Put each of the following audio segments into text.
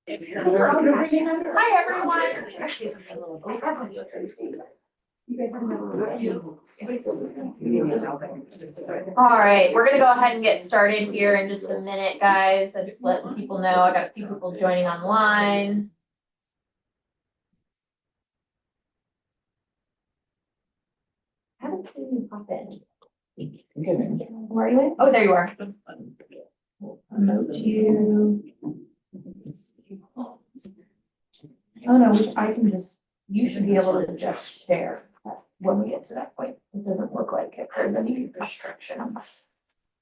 Hi, everyone. All right, we're gonna go ahead and get started here in just a minute, guys. I just let people know, I got a few people joining online. I haven't seen you pop in. Where are you? Oh, there you are. Promote you. Oh, no, I can just, you should be able to just share when we get to that point. It doesn't look like it, there's any restrictions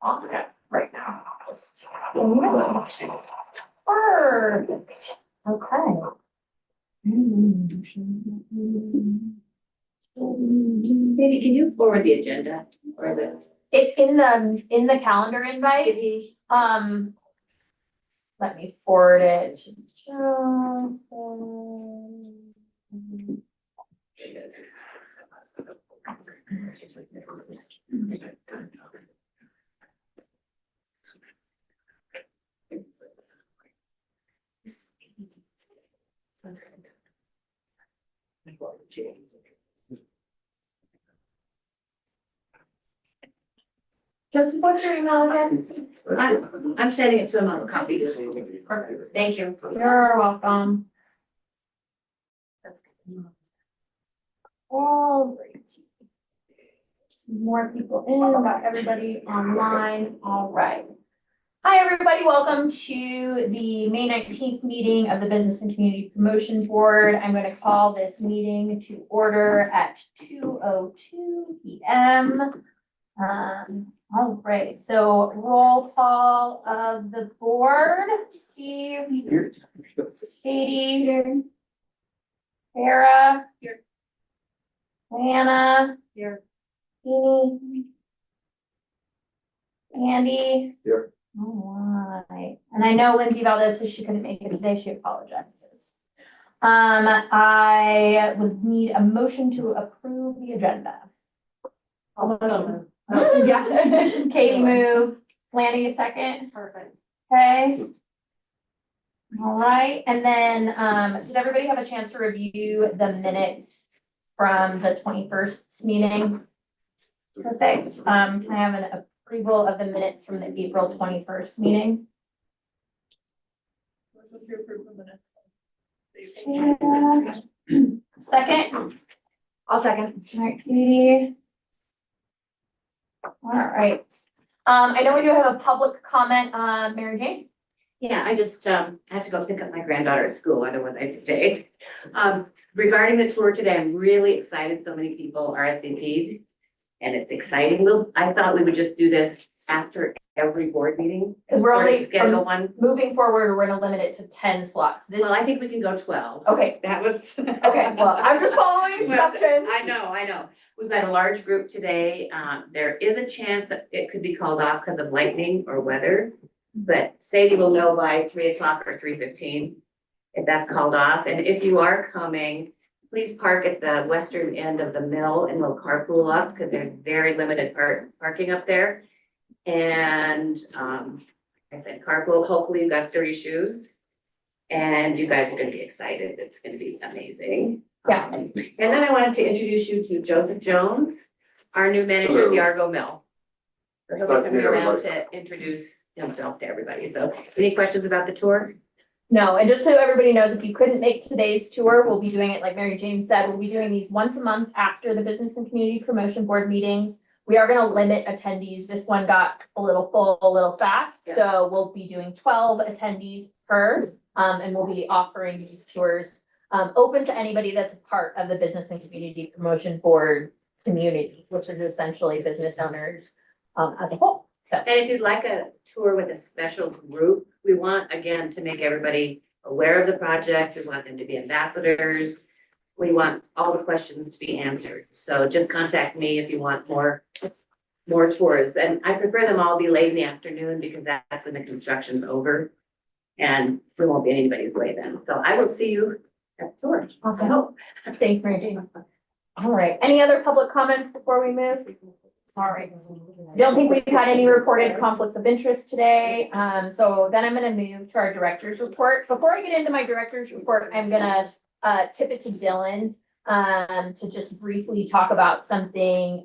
on it right now. Just so you know. Perfect. Okay. Sadie, can you forward the agenda or the? It's in the calendar invite. Let me forward it to Jonathan. Joseph, what's your email again? I'm sending it to him on copies. Perfect, thank you. You're welcome. All right. Some more people in, got everybody online, all right. Hi, everybody, welcome to the May 19th meeting of the Business and Community Promotion Board. I'm going to call this meeting to order at 2:02 p.m. All right, so roll call of the board. Steve. Here. Katie. Here. Sarah. Here. Diana. Here. Jeannie. Andy. Here. All right, and I know Lindsay Valdez says she couldn't make it today, she apologizes. I would need a motion to approve the agenda. Yeah, Katie move, Lanny a second. Perfect. Okay. All right, and then, did everybody have a chance to review the minutes from the 21st meeting? Perfect, can I have an approval of the minutes from the April 21st meeting? Second? I'll second. All right, Katie. All right, I know we do have a public comment, Mary Jane. Yeah, I just, I have to go pick up my granddaughter at school. I don't know what I say. Regarding the tour today, I'm really excited. So many people RSVP'd. And it's exciting. I thought we would just do this after every board meeting. Because we're only Schedule one. moving forward, we're gonna limit it to 10 slots. Well, I think we can go 12. Okay, That was. okay, well, I'm just following instructions. I know. We've got a large group today. There is a chance that it could be called off because of lightning or weather. But Sadie will know by 3 o'clock or 3:15 if that's called off. And if you are coming, please park at the western end of the mill and we'll carpool up because there's very limited parking up there. And I said carpool, hopefully you got 30 shoes. And you guys are gonna be excited. It's gonna be amazing. Yeah. And then I wanted to introduce you to Joseph Jones, our new manager at the Argo Mill. So he'll be coming around to introduce himself to everybody. So any questions about the tour? No, and just so everybody knows, if you couldn't make today's tour, we'll be doing it like Mary Jane said, we'll be doing these once a month after the Business and Community Promotion Board meetings. We are gonna limit attendees. This one got a little full, a little fast, Yeah. so we'll be doing 12 attendees per, and we'll be offering these tours open to anybody that's a part of the Business and Community Promotion Board community, which is essentially business owners as a whole. So. And if you'd like a tour with a special group, we want, again, to make everybody aware of the project. We want them to be ambassadors. We want all the questions to be answered. So just contact me if you want more tours. And I prefer them all be late in the afternoon because that's when the construction's over. And we won't be anybody's way then. So I will see you at the tour. Awesome. Thanks, Mary Jane. All right, any other public comments before we move? All right. Don't think we've had any reported conflicts of interest today. So then I'm gonna move to our director's report. Before I get into my director's report, I'm gonna tip it to Dylan to just briefly talk about something.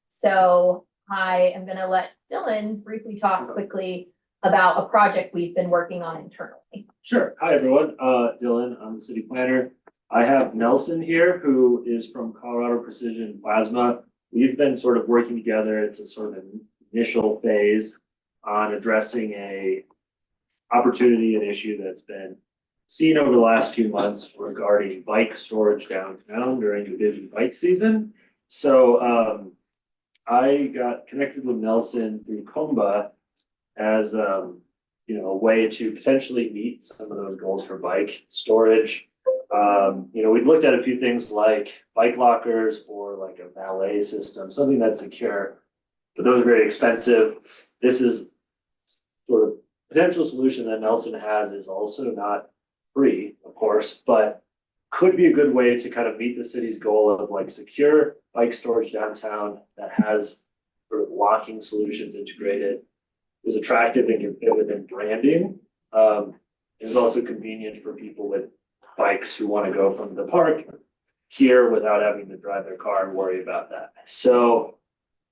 So I am gonna let Dylan briefly talk quickly about a project we've been working on internally. Sure. Hi, everyone. Dylan, I'm the city planner. I have Nelson here, who is from Colorado Precision Plasma. We've been sort of working together. It's a sort of an initial phase on addressing a opportunity and issue that's been seen over the last few months regarding bike storage downtown during the busy bike season. So I got connected with Nelson through Comba as a way to potentially meet some of those goals for bike storage. We've looked at a few things like bike lockers or like a valet system, something that's secure, but those are very expensive. This is sort of potential solution that Nelson has is also not free, of course, but could be a good way to kind of meet the city's goal of like secure bike storage downtown that has sort of locking solutions integrated, is attractive and competitive in branding. Is also convenient for people with bikes who want to go from the park here without having to drive their car and worry about that. So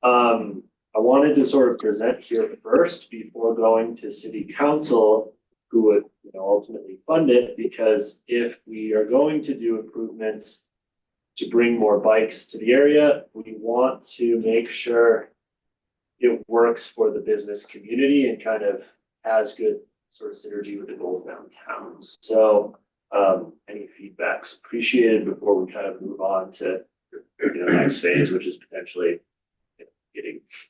I wanted to sort of present here first before going to city council, who would ultimately fund it, because if we are going to do improvements to bring more bikes to the area, we want to make sure it works for the business community and kind of has good sort of synergy with the goals downtown. So any feedback's appreciated before we kind of move on to the next phase, which is potentially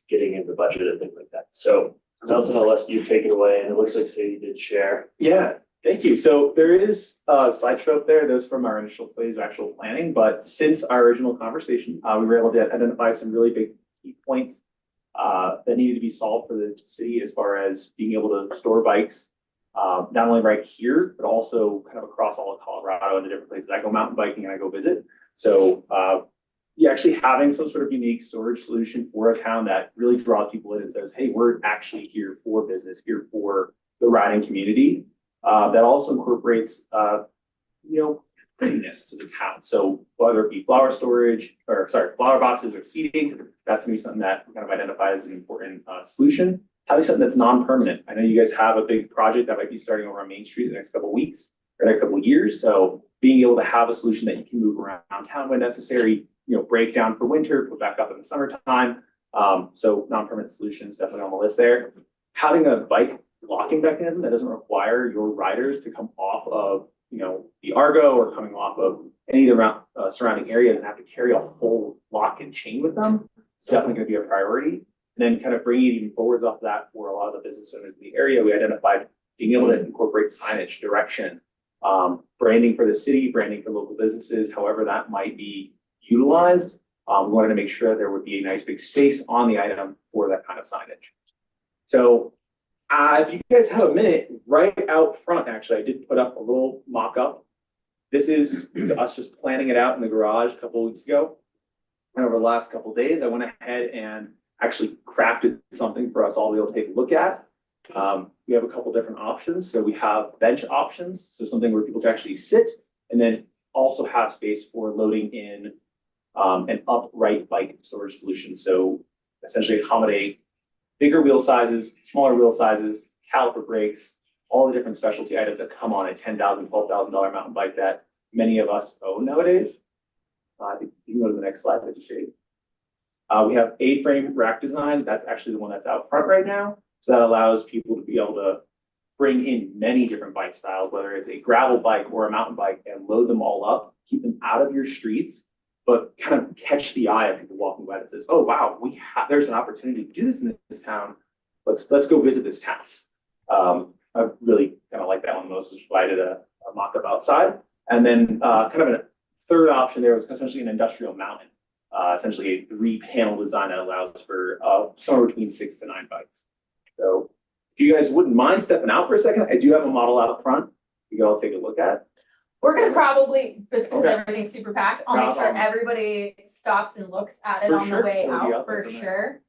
getting in the budget and things like that. So Nelson, I'll let you take it away, and it looks like Sadie did share. Yeah, thank you. So there is a slideshow up there. Those from our initial phase of actual planning, but since our original conversation, we were able to identify some really big key points that needed to be solved for the city as far as being able to store bikes, not only right here, but also kind of across all of Colorado and the different places I go mountain biking and I go visit. So actually having some sort of unique storage solution for a town that really draws people in and says, hey, we're actually here for business, here for the riding community. That also incorporates, prettiness to the town. So whether it be flower boxes or seating, that's gonna be something that we kind of identify as an important solution. Having something that's non-permanent. I know you guys have a big project that might be starting over on Main Street in the next couple of weeks or next couple of years. So being able to have a solution that you can move around town when necessary, break down for winter, put back up in the summertime. So non-permanent solutions definitely on the list there. Having a bike locking mechanism that doesn't require your riders to come off of, the Argo or coming off of any of the surrounding areas and have to carry a whole lock and chain with them. It's definitely going to be a priority. And then kind of bringing it even forwards off that for a lot of the business owners in the area, we identified being able to incorporate signage, direction, branding for the city, branding for local businesses, however that might be utilized. We wanted to make sure there would be a nice big space on the item for that kind of signage. So if you guys have a minute, right out front, actually, I did put up a little mock-up. This is us just planning it out in the garage a couple of weeks ago. And over the last couple of days, I went ahead and actually crafted something for us all to be able to take a look at. We have a couple different options. So we have bench options, so something where people can actually sit, and then also have space for loading in an upright bike storage solution. So essentially accommodate bigger wheel sizes, smaller wheel sizes, caliper brakes, all the different specialty items that come on a $10,000, $12,000 mountain bike that many of us own nowadays. I think you can go to the next slide, that'd be great. We have A-frame rack design. That's actually the one that's out front right now. So that allows people to be able to bring in many different bike styles, whether it's a gravel bike or a mountain bike, and load them all up, keep them out of your streets, but kind of catch the eye of people walking by that says, oh, wow, there's an opportunity to do this in this town. Let's go visit this town. I really kind of like that one most, which is why I did a mock-up outside. And then kind of a third option there was essentially an industrial mountain, essentially a 3-panel design that allows for somewhere between 6 to 9 bikes. So if you guys wouldn't mind stepping out for a second, I do have a model out front you can all take a look at. We're gonna probably, just because Okay. everything's super packed, I'll make sure Problem. everybody stops and looks at it For on the sure. way We'll be out, out there for for that. sure.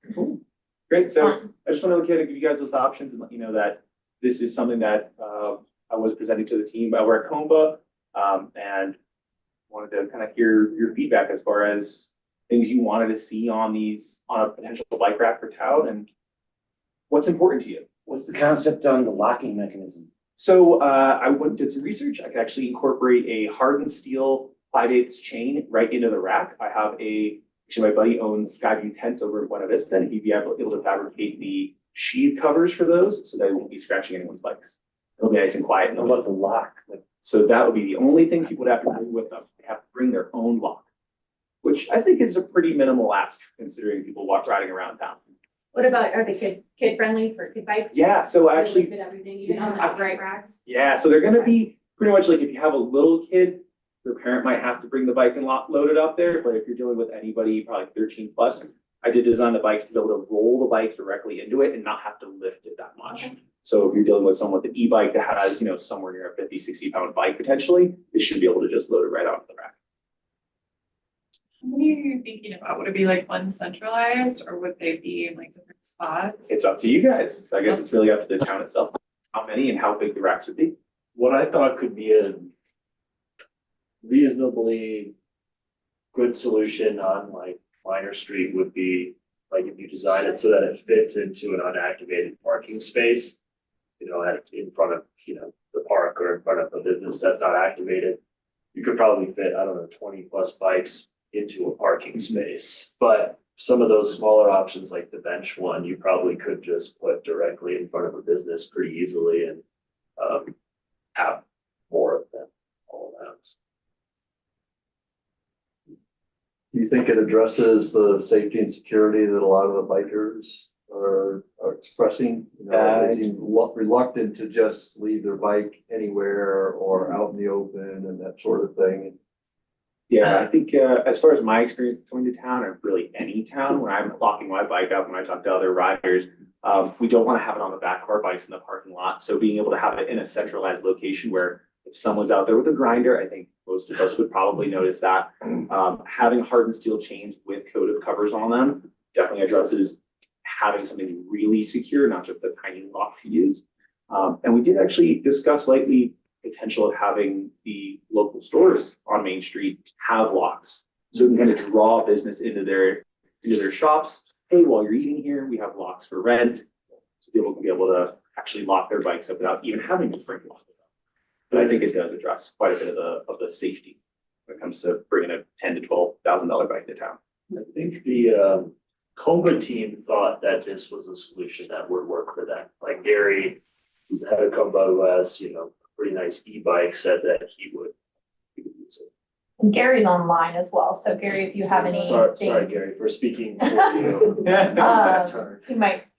Great, so Fun. I just want to give you guys those options and let you know that this is something that I was presenting to the team over at Comba. And wanted to kind of hear your feedback as far as things you wanted to see on a potential bike rack for town and what's important to you. What's the concept on the locking mechanism? So I did some research. I could actually incorporate a hardened steel 5/8 chain right into the rack. Actually, my buddy owns Skyview Tents over in Buena Vista, and he'd be able to fabricate the sheath covers for those so they won't be scratching anyone's bikes. It'll be nice and quiet. What about the lock? So that would be the only thing people would have to bring with them. They have to bring their own lock, which I think is a pretty minimal ask considering people riding around town. What about, are the kid friendly for kid bikes? Yeah, so They actually, Fit everything, even on the Yeah. upright racks? yeah, so they're gonna be pretty much like if you have a little kid, their parent might have to bring the bike and load it up there, but if you're dealing with anybody probably 13 plus, I did design the bikes to be able to roll the bike directly into it and not have to lift it that much. So if you're dealing with someone with an e-bike that has, somewhere near a 50, 60 pound bike potentially, they should be able to just load it right onto the rack. What are you thinking about? Would it be like one centralized or would they be in like different spots? It's up to you guys. So I guess it's really up to the town itself, how many and how big the racks would be. What I thought could be a reasonably good solution on like Minor Street would be like if you design it so that it fits into an unactivated parking space. In front of, the park or in front of a business that's not activated. You could probably fit, I don't know, 20 plus bikes into a parking space. But some of those smaller options like the bench one, you probably could just put directly in front of a business pretty easily and have more of them all around. Do you think it addresses the safety and security that a lot of the bikers are expressing? They seem reluctant to just leave their bike anywhere or out in the open and that sort of thing. Yeah, I think as far as my experience going to town or really any town, when I'm locking my bike up, when I talk to other riders, we don't want to have it on the back of our bikes in the parking lot. So being able to have it in a centralized location where if someone's out there with a grinder, I think most of us would probably notice that. Having hardened steel chains with coated covers on them definitely addresses having something really secure, not just a tiny lock to use. And we did actually discuss lightly potential of having the local stores on Main Street have locks. So we can kind of draw business into their shops. Hey, while you're eating here, we have locks for rent. So people can be able to actually lock their bikes up without even having to spring lock it up. But I think it does address quite a bit of the safety when it comes to bringing a $10,000 to $12,000 bike to town. I think the Comba team thought that this was a solution that would work for them. Like Gary, who's the head of Comba, who has, a pretty nice e-bike, said that he would use it. And Gary's online as well, so Gary, if you have anything. Sorry, Gary, for speaking for you.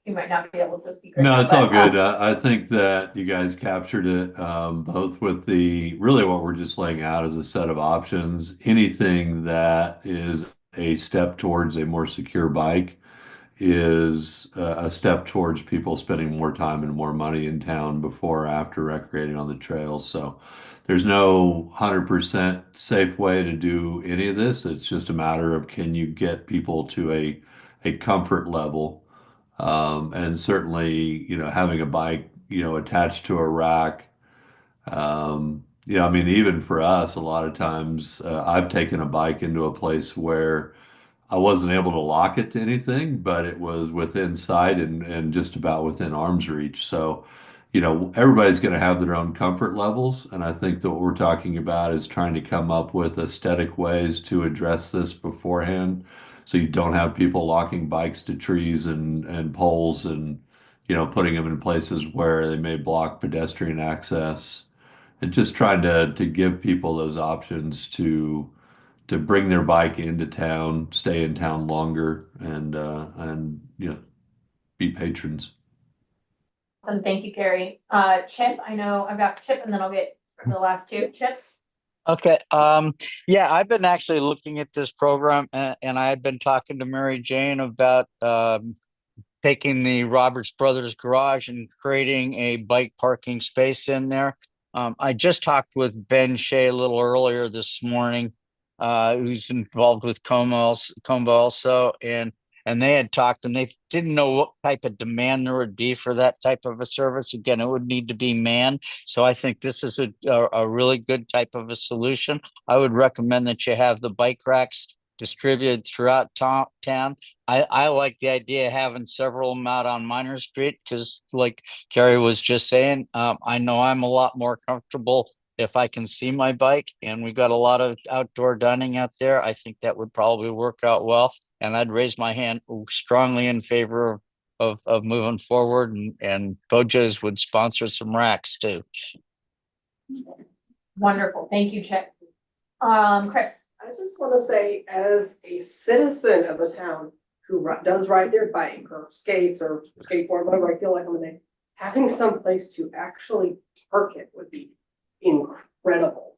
He might not be able to speak. right No, now, it's all but, good. I think that you guys captured it, both with really what we're just laying out as a set of options. Anything that is a step towards a more secure bike is a step towards people spending more time and more money in town before or after recreating on the trails. So there's no 100% safe way to do any of this. It's just a matter of can you get people to a comfort level. And certainly, having a bike, attached to a rack. I mean, even for us, a lot of times I've taken a bike into a place where I wasn't able to lock it to anything, but it was within sight and just about within arm's reach. So, everybody's going to have their own comfort levels. And I think that what we're talking about is trying to come up with aesthetic ways to address this beforehand. So you don't have people locking bikes to trees and poles and, putting them in places where they may block pedestrian access. And just trying to give people those options to bring their bike into town, stay in town longer, and be patrons. Awesome, thank you, Gary. Chip, I know I've got Chip and then I'll get the last two. Chip? Okay, yeah, I've been actually looking at this program and I've been talking to Mary Jane about taking the Roberts Brothers garage and creating a bike parking space in there. I just talked with Ben Shea a little earlier this morning, who's involved with Combo also, and they had talked and they didn't know what type of demand there would be for that type of a service. Again, it would need to be manned. So I think this is a really good type of a solution. I would recommend that you have the bike racks distributed throughout town. I like the idea of having several of them out on Minor Street because like Carrie was just saying, I know I'm a lot more comfortable if I can see my bike, and we got a lot of outdoor dining out there. I think that would probably work out well. And I'd raise my hand strongly in favor of moving forward, and Boja's would sponsor some racks too. Wonderful. Thank you, Chip. Chris. I just want to say, as a citizen of the town who does ride their bike or skates or skateboard, whatever I feel like I'm in, having some place to actually park it would be incredible.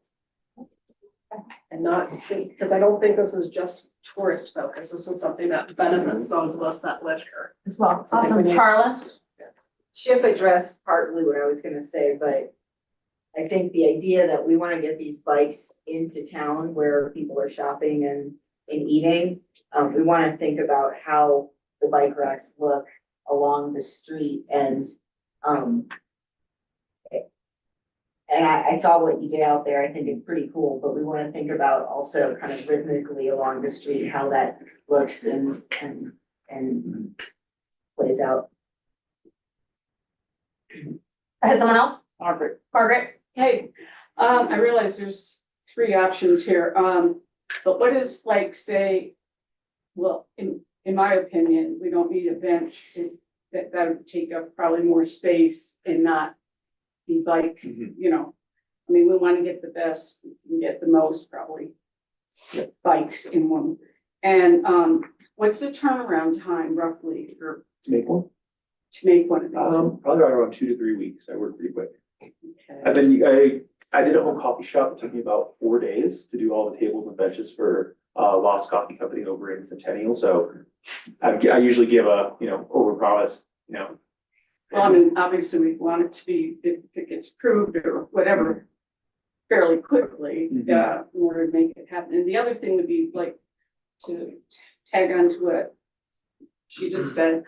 And not, because I don't think this is just tourist focused. This is something that benefits those of us that live here. As well. So I think we Awesome. need- Carla. Chip addressed partly what I was gonna say, but I think the idea that we wanna get these bikes into town where people are shopping and eating, we wanna think about how the bike racks look along the street and I saw what you did out there. I think it's pretty cool, but we wanna think about also kind of rhythmically along the street, how that looks and plays out. I had someone else? Margaret. Margaret? Hey, I realize there's three options here, but what is like, say, well, in my opinion, we don't need a bench that would take up probably more space and not be bike, you know. I mean, we want to get the best, and get the most probably bikes in one. And what's the turnaround time roughly for To make one? to make one of those? Probably right around 2 to 3 weeks. I work pretty quick. Okay. I've been, I did a home coffee shop. It took me about 4 days to do all the tables and benches for Lost Coffee Company over in Centennial. So I usually give a, over promise, Well, I mean, obviously we want it to be, if it gets approved or whatever, fairly quickly, in order to make it happen. And the other thing would be like to tag on to what she just said.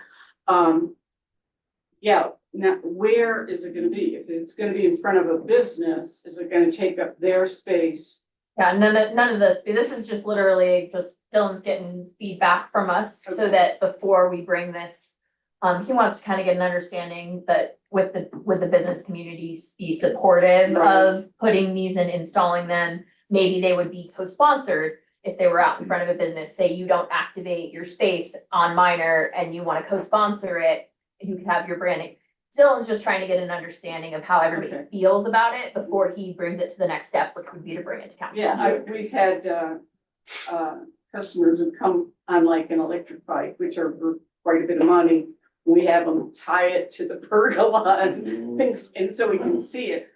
Yeah, now where is it gonna be? If it's gonna be in front of a business, is it gonna take up their space? Yeah, none of this is just literally just Dylan's getting feedback from us so Okay. that before we bring this. He wants to kind of get an understanding that with the business communities be supportive Right. of putting these and installing them. Maybe they would be co-sponsored if they were out in front of a business, say you don't activate your space on Minor and you want to co-sponsor it, you could have your branding. Dylan's just trying to get an understanding of how everybody Okay. feels about it before he brings it to the next step, which would be to bring it to council. Yeah, we've had customers who come on like an electric bike, which are for quite a bit of money. We have them tie it to the pergola and things, and so we can see it.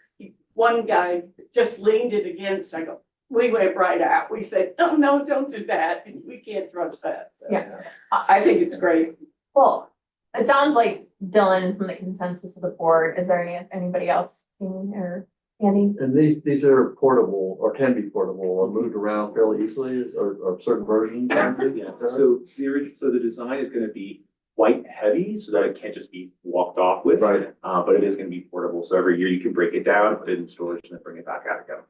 One guy just leaned it against, I go, we went right out. We said, oh, no, don't do that. We can't trust that. So Yeah. I think it's great. Well, it sounds like Dylan from the consensus of the board. Is there anybody else or Andy? And these are portable or can be portable or moved around fairly easily or certain versions. Yeah, so the design is gonna be quite heavy so that it can't just be walked off with. Right. But it is gonna be portable, so every year you can break it down, put it in storage and then bring it back out again.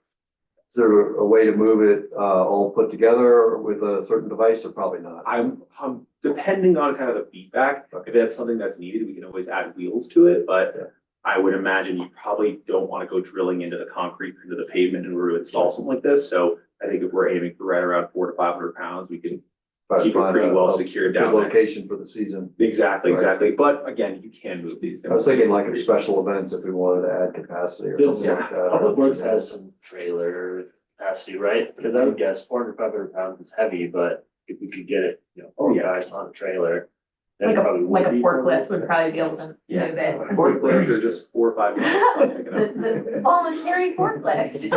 Is there a way to move it all put together with a certain device or probably not? I'm depending on kind of the feedback, if that's something that's needed, we can always add wheels to it, but I would imagine you probably don't wanna go drilling into the concrete, into the pavement in order to install something like this, so I think if we're aiming for right around 400 to 500 pounds, we can keep it Find pretty well a secured good down there. location for the season. Exactly, Right. but again, you can move these. I was thinking like for special events, if we wanted to add capacity or Does something like that. Public Works has some trailer capacity, right? Because I would guess 400, 500 pounds is heavy, but if we could get it, four guys on a trailer. then it probably Like a would be forklift would probably be able to move Yeah. it. Forklifts are just 4 or 5 minutes. The voluntary forklift.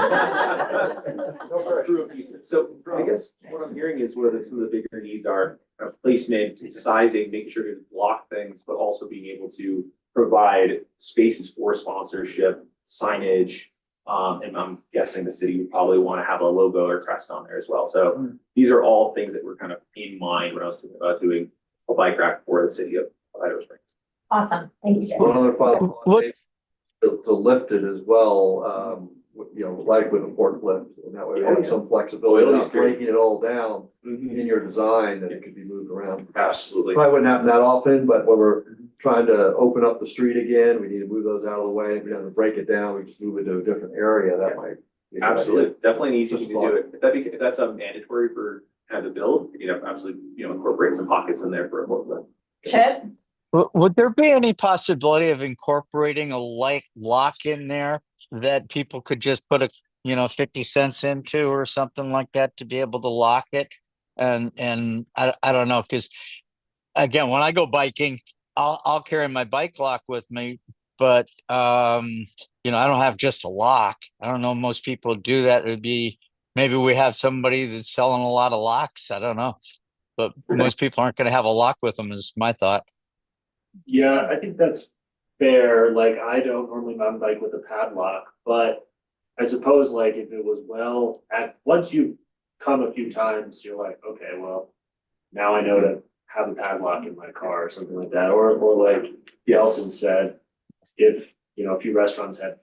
So I guess what I'm hearing is what some of the bigger needs are placement, sizing, making sure to block things, but also being able to provide spaces for sponsorship, signage, And I'm guessing the city would probably want to have a logo or crest on there as well. So these are all things that were kind of in mind when I was thinking about doing a bike rack for the city of Idaho Springs. Awesome, thank you One guys. other final What- to lift it as well, like with a forklift, and that way we have some flexibility, It'll be not straight. breaking it all down in your design, that it could be moved around. Absolutely. Probably wouldn't happen that often, but when we're trying to open up the street again, we need to move those out of the way. If we have to break it down, we just move it to a different area, that might. be a good idea. Absolutely, definitely an easy Just thing to do it. If that's mandatory for kind of the build, you know, absolutely, incorporate some pockets in there for a forklift. Chip? Would there be any possibility of incorporating a light lock in there that people could just put 50 cents into or something like that to be able to lock it? And I don't know, because again, when I go biking, I'll carry my bike lock with me, but I don't have just a lock. I don't know, most people do that. It'd be, maybe we have somebody that's selling a lot of locks. I don't know. But most people aren't going to have a lock with them, is my thought. Yeah, I think that's fair. Like, I don't normally mountain bike with a padlock, but I suppose like if it was once you come a few times, you're like, okay, well, now I know to have a padlock in my car or something like that. Or like Nelson said, if, a few restaurants had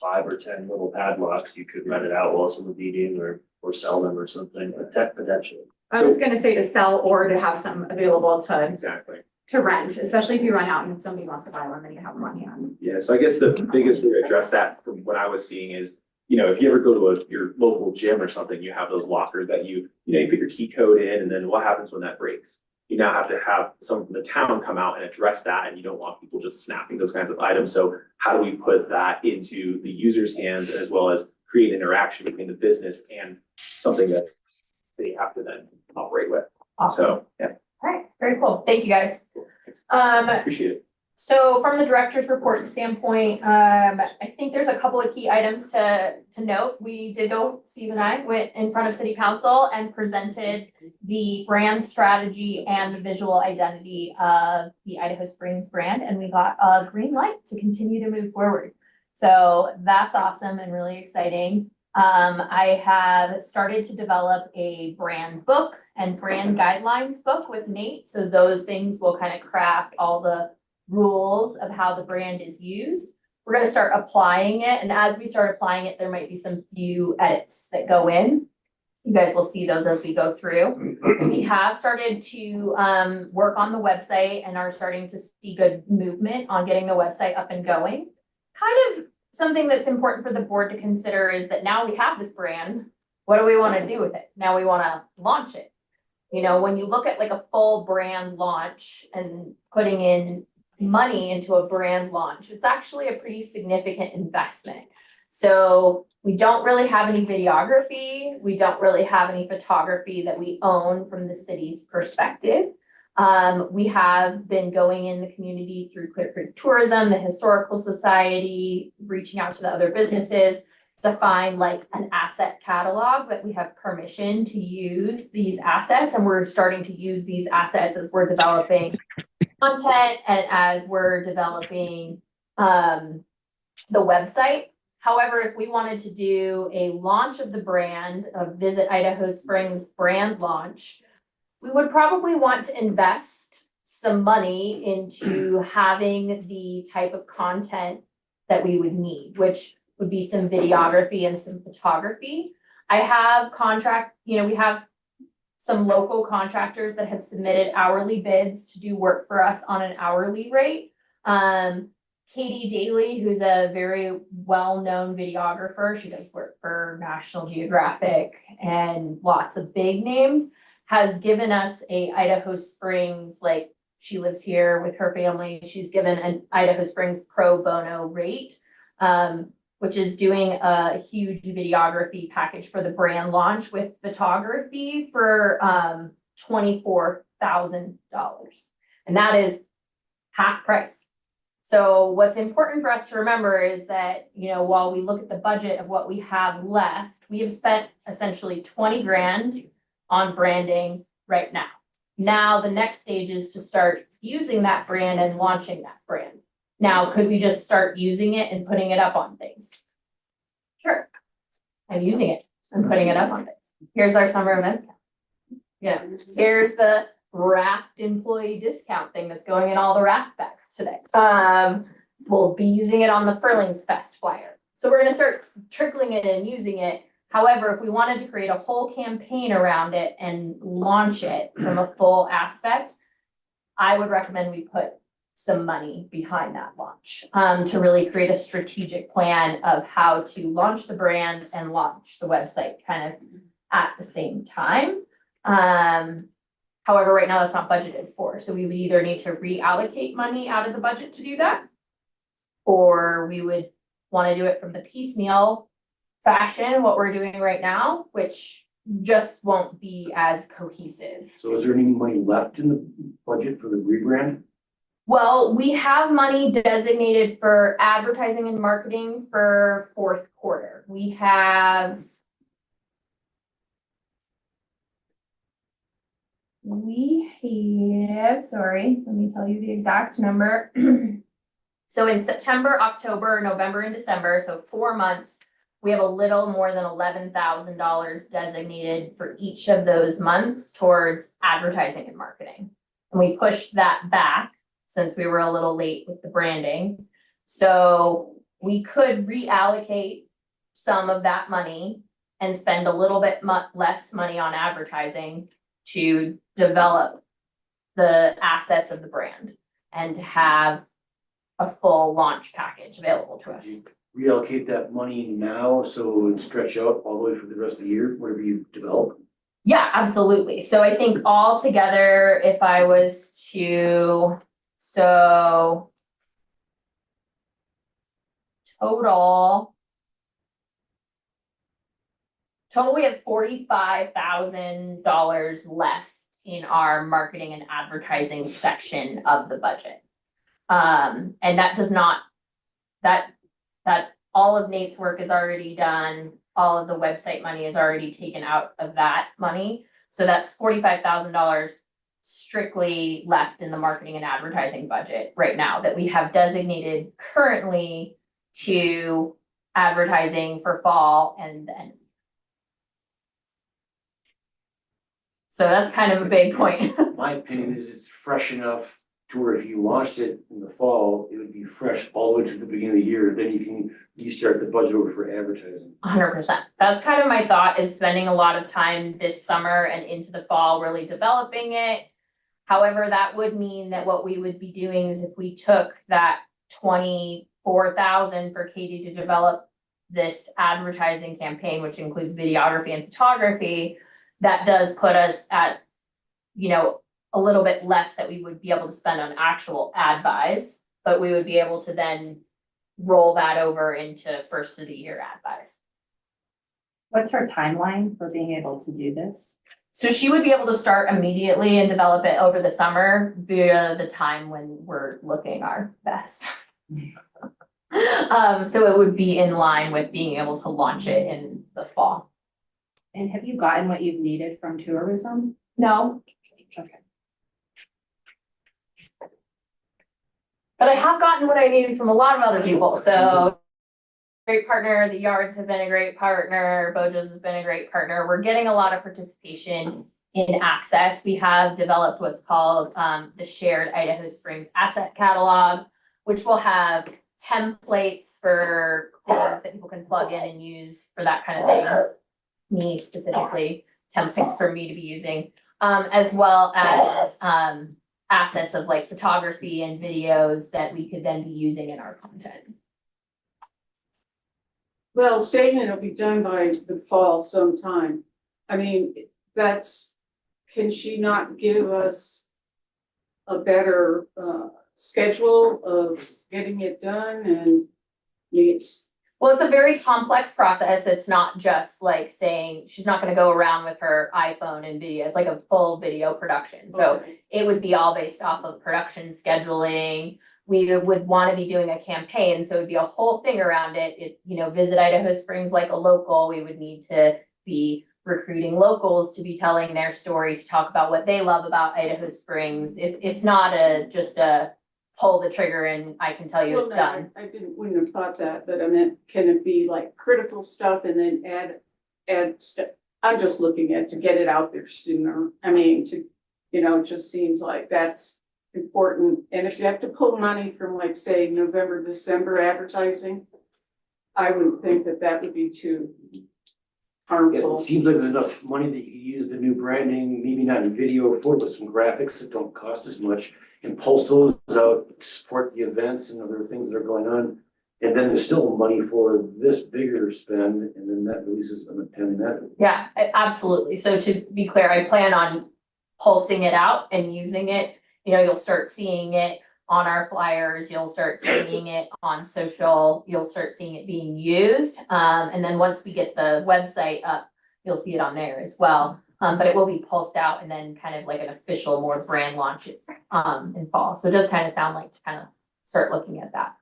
5 or 10 little padlocks, you could rent it out while someone's eating or sell them or something, potentially. I was gonna say to sell or to have some available Exactly. to rent, especially if you run out and somebody wants to buy one, then you have money on. Yeah, so I guess the biggest way to address that from what I was seeing is, if you ever go to your local gym or something, you have those lockers that you put your key code in, and then what happens when that breaks? You now have to have someone from the town come out and address that, and you don't want people just snapping those kinds of items. So how do we put that into the user's hands as well as create interaction between the business and something that they have to then operate with? Awesome. So, yeah, All right, very cool. Thank you, guys. appreciate it. So from the director's report standpoint, I think there's a couple of key items to note. We did go, Steve and I went in front of city council and presented the brand strategy and the visual identity of the Idaho Springs brand, and we got a green light to continue to move forward. So that's awesome and really exciting. I have started to develop a brand book and brand guidelines book with Nate. So those things will kind of craft all the rules of how the brand is used. We're going to start applying it. And as we start applying it, there might be some few edits that go in. You guys will see those as we go through. We have started to work on the website and are starting to see good movement on getting the website up and going. Kind of something that's important for the board to consider is that now we have this brand. What do we want to do with it? Now we want to launch it. When you look at like a full brand launch and putting in money into a brand launch, it's actually a pretty significant investment. So we don't really have any videography. We don't really have any photography that we own from the city's perspective. We have been going in the community through Clear Creek Tourism, the Historical Society, reaching out to the other businesses to find like an asset catalog that we have permission to use these assets. And we're starting to use these assets as we're developing content and as we're developing the website. However, if we wanted to do a launch of the brand, a Visit Idaho Springs brand launch, we would probably want to invest some money into having the type of content that we would need, which would be some videography and some photography. I have we have some local contractors that have submitted hourly bids to do work for us on an hourly rate. Katie Daly, who's a very well-known videographer, she does work for National Geographic and lots of big names, has given us a Idaho Springs, like she lives here with her family. She's given an Idaho Springs pro bono rate, which is doing a huge videography package for the brand launch with photography for $24,000. And that is half price. So what's important for us to remember is that, while we look at the budget of what we have left, we have spent essentially 20 grand on branding right now. Now, the next stage is to start using that brand and launching that brand. Now, could we just start using it and putting it up on things? Sure. and using it and putting it up on it. Here's our summer events. Yeah, here's the raft employee discount thing that's going in all the raft bags today. We'll be using it on the Furlings Fest flyer. So we're gonna start trickling it and using it. However, if we wanted to create a whole campaign around it and launch it from a full aspect, I would recommend we put some money behind that launch, to really create a strategic plan of how to launch the brand and launch the website kind of at the same time. However, right now that's not budgeted for, so we would either need to reallocate money out of the budget to do that, or we would want to do it from the piecemeal fashion, what we're doing right now, which just won't be as cohesive. So is there any money left in the budget for the rebrand? Well, we have money designated for advertising and marketing for fourth quarter. We have. Sorry, let me tell you the exact number. So in September, October, November, and December, so 4 months, we have a little more than $11,000 designated for each of those months towards advertising and marketing. And we pushed that back since we were a little late with the branding. So we could reallocate some of that money and spend a little bit less money on advertising to develop the assets of the brand and to have a full launch package available to us. Reallocate that money now so it would stretch out all the way for the rest of the year, whatever you develop? Yeah, absolutely. So I think all together, if I was to, so total we have $45,000 left in our marketing and advertising section of the budget. And that does not, that all of Nate's work is already done. All of the website money is already taken out of that money. So that's $45,000 strictly left in the marketing and advertising budget right now that we have designated currently to advertising for fall and then. So that's kind of a big point. My opinion is it's fresh enough to where if you launched it in the fall, it would be fresh all the way to the beginning of the year, then you can restart the budget over for advertising. 100%. That's kind of my thought, is spending a lot of time this summer and into the fall really developing it. However, that would mean that what we would be doing is if we took that $24,000 for Katie to develop this advertising campaign, which includes videography and photography, that does put us at, you know, a little bit less that we would be able to spend on actual ad buys, but we would be able to then roll that over into first of the year ad buys. What's her timeline for being able to do this? So she would be able to start immediately and develop it over the summer via the time when we're looking our best. So it would be in line with being able to launch it in the fall. And have you gotten what you've needed from tourism? No. Okay. But I have gotten what I needed from a lot of other people, so great partner, the Yards have been a great partner, Bojo's has been a great partner. We're getting a lot of participation in access. We have developed what's called the Shared Idaho Springs Asset Catalog, which will have templates for things that people can plug in and use for that kind of thing. Me specifically, templates for me to be using, as well as assets of like photography and videos that we could then be using in our content. Well, saying it'll be done by the fall sometime. I mean, can she not give us a better schedule of getting it done and it's. Well, it's a very complex process. It's not just like saying, she's not gonna go around with her iPhone and video. It's like a full video production. So it would be all based off of production scheduling. We would want to be doing a campaign, so it'd be a whole thing around it. Visit Idaho Springs like a local. We would need to be recruiting locals to be telling their story, to talk about what they love about Idaho Springs. It's not just a pull the trigger and I can tell you it's Well, no, done. I wouldn't have thought that, but I meant, can it be like critical stuff and then add stuff? I'm just looking at to get it out there sooner. I mean, it just seems like that's important. And if you have to pull money from like, say, November, December advertising, I wouldn't think that would be too harmful. It seems like there's enough money that you could use the new branding, maybe not in video or photo, but some graphics that don't cost as much. And pulse those out, support the events and other things that are going on. And then there's still money for this bigger spend, and then that releases an attending that. Yeah, absolutely. So to be clear, I plan on pulsing it out and using it. You'll start seeing it on our flyers, you'll start seeing it on social, you'll start seeing it being used. And then once we get the website up, you'll see it on there as well. But it will be pulsed out and then kind of like an official, more brand launch in fall. So it does kind of sound like to kind of start looking at that.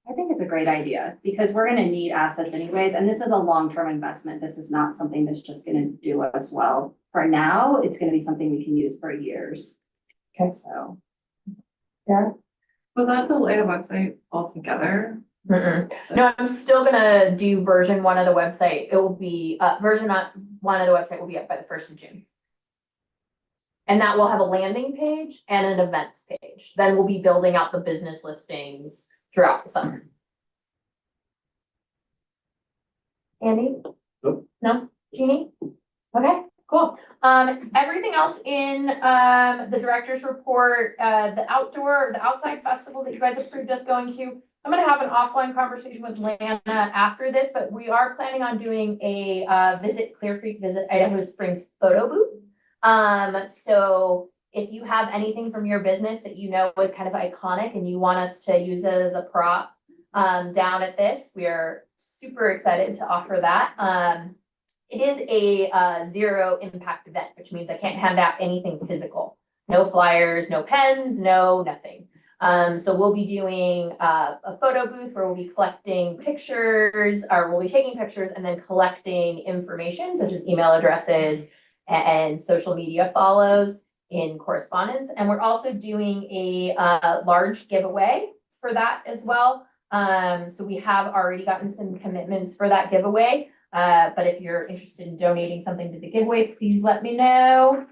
I think it's a great idea because we're gonna need assets anyways, and this is a long-term investment. This is not something that's just gonna do us well. For now, it's gonna be something we can use for years. Okay. So. Will that delay the website altogether? No, I'm still gonna do version 1 of the website. It will be, version 1 of the website will be up by the 1st of June. And that will have a landing page and an events page. Then we'll be building out the business listings throughout the summer. Andy? Nope. No? Jeannie? Okay, cool. Everything else in, the director's report, the outside festival that you guys approved us going to, I'm gonna have an offline conversation with Lana after this, but we are planning on doing a, visit Clear Creek, visit Idaho Springs photo booth. So if you have anything from your business that is kind of iconic and you want us to use it as a prop down at this, we are super excited to offer that. It is a zero impact event, which means I can't hand out anything physical. No flyers, no pens, no nothing. So we'll be doing a photo booth where we'll be collecting pictures, or we'll be taking pictures and then collecting information such as email addresses and social media follows in correspondence. And we're also doing a large giveaway for that as well. So we have already gotten some commitments for that giveaway. But if you're interested in donating something to the giveaway, please let me know.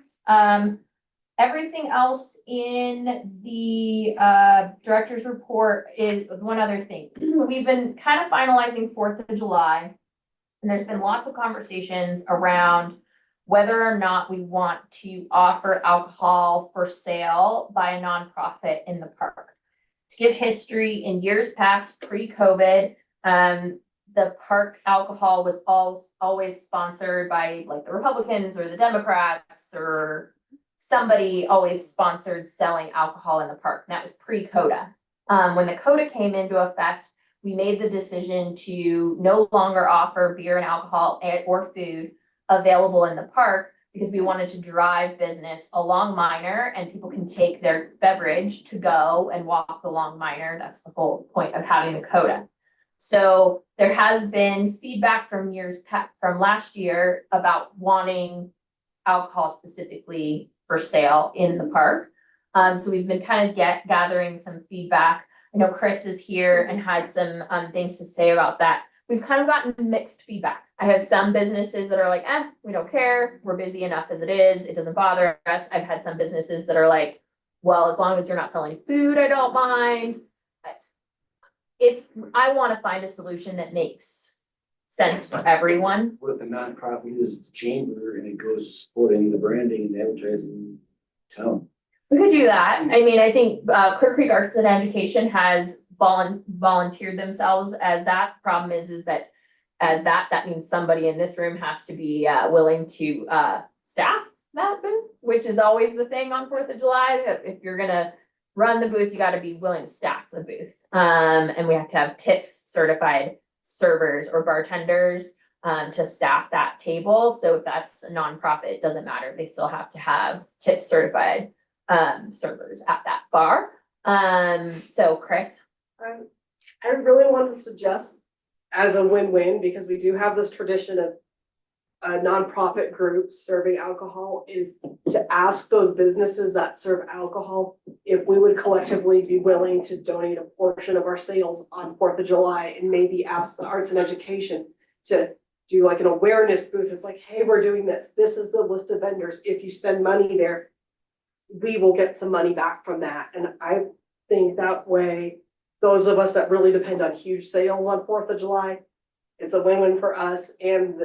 Everything else in the director's report is one other thing. We've been kind of finalizing 4th of July, and there's been lots of conversations around whether or not we want to offer alcohol for sale by a nonprofit in the park. To give history, in years past, pre-COVID, the park alcohol was always sponsored by like the Republicans or the Democrats, or somebody always sponsored selling alcohol in the park. And that was pre-CODA. When the CODA came into effect, we made the decision to no longer offer beer and alcohol or food available in the park because we wanted to drive business along Minor, and people can take their beverage to go and walk along Minor. That's the whole point of having the CODA. So there has been feedback from last year about wanting alcohol specifically for sale in the park. So we've been kind of gathering some feedback. I know Chris is here and has some things to say about that. We've kind of gotten mixed feedback. I have some businesses that are like, we don't care. We're busy enough as it is. It doesn't bother us. I've had some businesses that are like, well, as long as you're not selling food, I don't mind. I want to find a solution that makes sense for everyone. What if the nonprofit is the chamber and it goes supporting the branding and advertising in town? We could do that. I mean, I think Clear Creek Arts and Education has volunteered themselves as that. Problem is that that means somebody in this room has to be willing to staff that booth, which is always the thing on 4th of July. If you're gonna run the booth, you got to be willing to staff the booth. And we have to have TIPS certified servers or bartenders to staff that table. So if that's a nonprofit, it doesn't matter. They still have to have TIPS certified servers at that bar. So Chris. I really want to suggest as a win-win, because we do have this tradition of nonprofit groups serving alcohol is to ask those businesses that serve alcohol if we would collectively be willing to donate a portion of our sales on 4th of July and maybe ask the arts and education to do like an awareness booth. It's like, hey, we're doing this. This is the list of vendors. If you spend money there, we will get some money back from that. And I think that way, those of us that really depend on huge sales on 4th of July, it's a win-win for us, and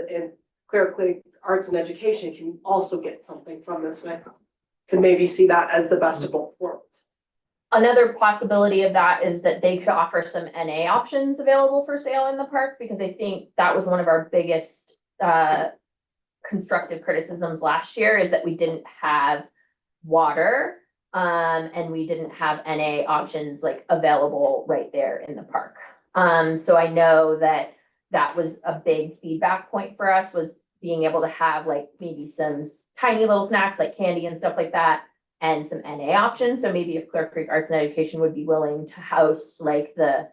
Clear Creek Arts and Education can also get something from this. And I can maybe see that as the best of both worlds. Another possibility of that is that they could offer some NA options available for sale in the park, because I think that was one of our biggest constructive criticisms last year, is that we didn't have water and we didn't have NA options like available right there in the park. So I know that that was a big feedback point for us, was being able to have like maybe some tiny little snacks like candy and stuff like that, and some NA options. So maybe if Clear Creek Arts and Education would be willing to host like the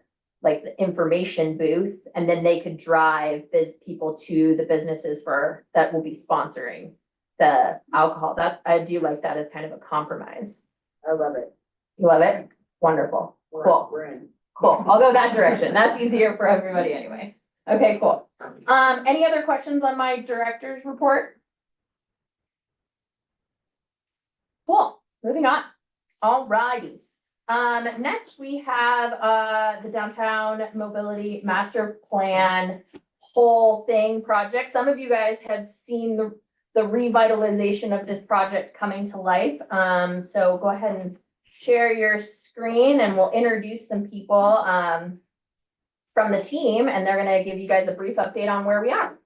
information booth, and then they could drive people to the businesses that will be sponsoring the alcohol. That I do like that as kind of a compromise. I love it. You love it? Wonderful. Cool. We're in. Cool. I'll go that direction. That's easier for everybody anyway. Okay, cool. Any other questions on my director's report? Cool. Moving on. All righty. Next we have the downtown mobility master plan whole thing project. Some of you guys have seen the revitalization of this project coming to life. So go ahead and share your screen and we'll introduce some people from the team, and they're gonna give you guys a brief update on where we are.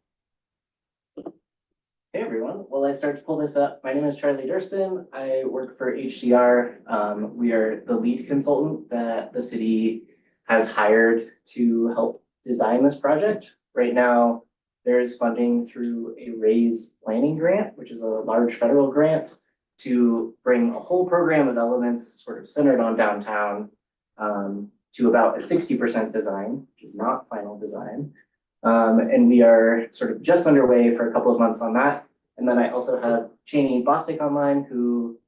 Hey everyone, well, I start to pull this up. My name is Charlie Durston. I work for HDR. We are the lead consultant that the city has hired to help design this project. Right now, there is funding through a RAISE planning grant, which is a large federal grant, to bring a whole program of elements sort of centered on downtown to about a 60% design, which is not final design. And we are sort of just underway for a couple of months on that. And then I also have Cheney Bostic online, who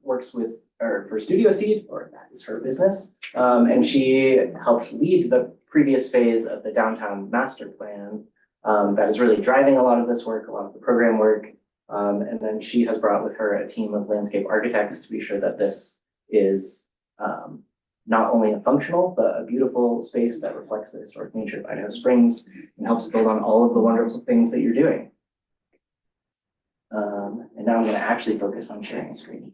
works for Studio Seed, or that is her business. And she helped lead the previous phase of the downtown master plan that is really driving a lot of this work, a lot of the program work. And then she has brought with her a team of landscape architects to be sure that this is not only a functional, but a beautiful space that reflects the historic nature of Idaho Springs and helps build on all of the wonderful things that you're doing. And now I'm going to actually focus on sharing the screen.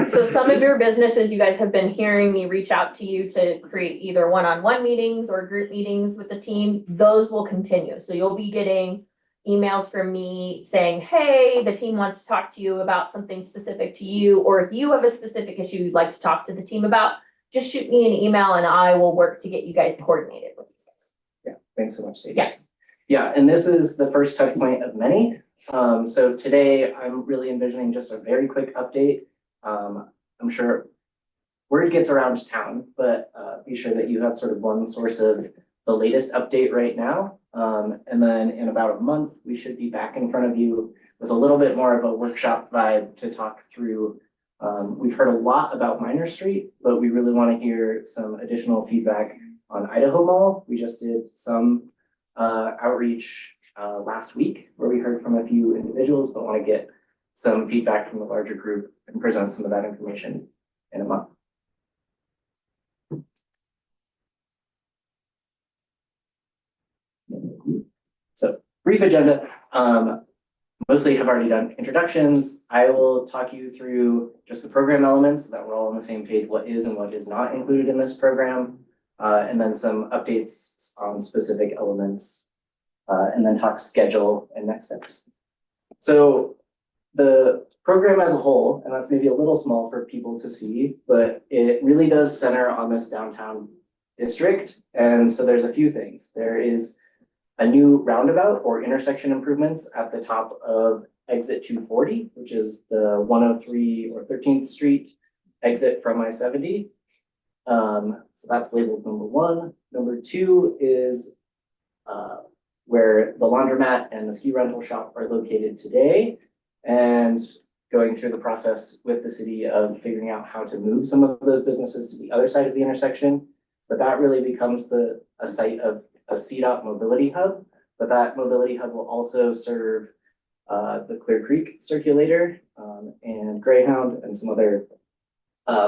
So some of your businesses, you guys have been hearing me reach out to you to create either one-on-one meetings or group meetings with the team. Those will continue. So you'll be getting emails from me saying, hey, the team wants to talk to you about something specific to you, or if you have a specific issue you'd like to talk to the team about, just shoot me an email and I will work to get you guys coordinated with these things. Yeah, thanks so much, Sadie. Yeah. Yeah, and this is the first touch point of many. So today I'm really envisioning just a very quick update. I'm sure word gets around town, but be sure that you have sort of one source of the latest update right now. And then in about a month, we should be back in front of you with a little bit more of a workshop vibe to talk through. We've heard a lot about Minor Street, but we really want to hear some additional feedback on Idaho Mall. We just did some outreach last week where we heard from a few individuals, but want to get some feedback from the larger group and present some of that information in a month. So brief agenda, mostly have already done introductions. I will talk you through just the program elements so that we're all on the same page, what is and what is not included in this program, and then some updates on specific elements, and then talk schedule and next steps. So the program as a whole, and that's maybe a little small for people to see, but it really does center on this downtown district. And so there's a few things. There is a new roundabout or intersection improvements at the top of exit 240, which is the 103 or 13th Street exit from I-70. So that's labeled number one. Number two is where the laundromat and the ski rental shop are located today, and going through the process with the city of figuring out how to move some of those businesses to the other side of the intersection. But that really becomes a site of a CDOT mobility hub, but that mobility hub will also serve the Clear Creek circulator and Greyhound and some other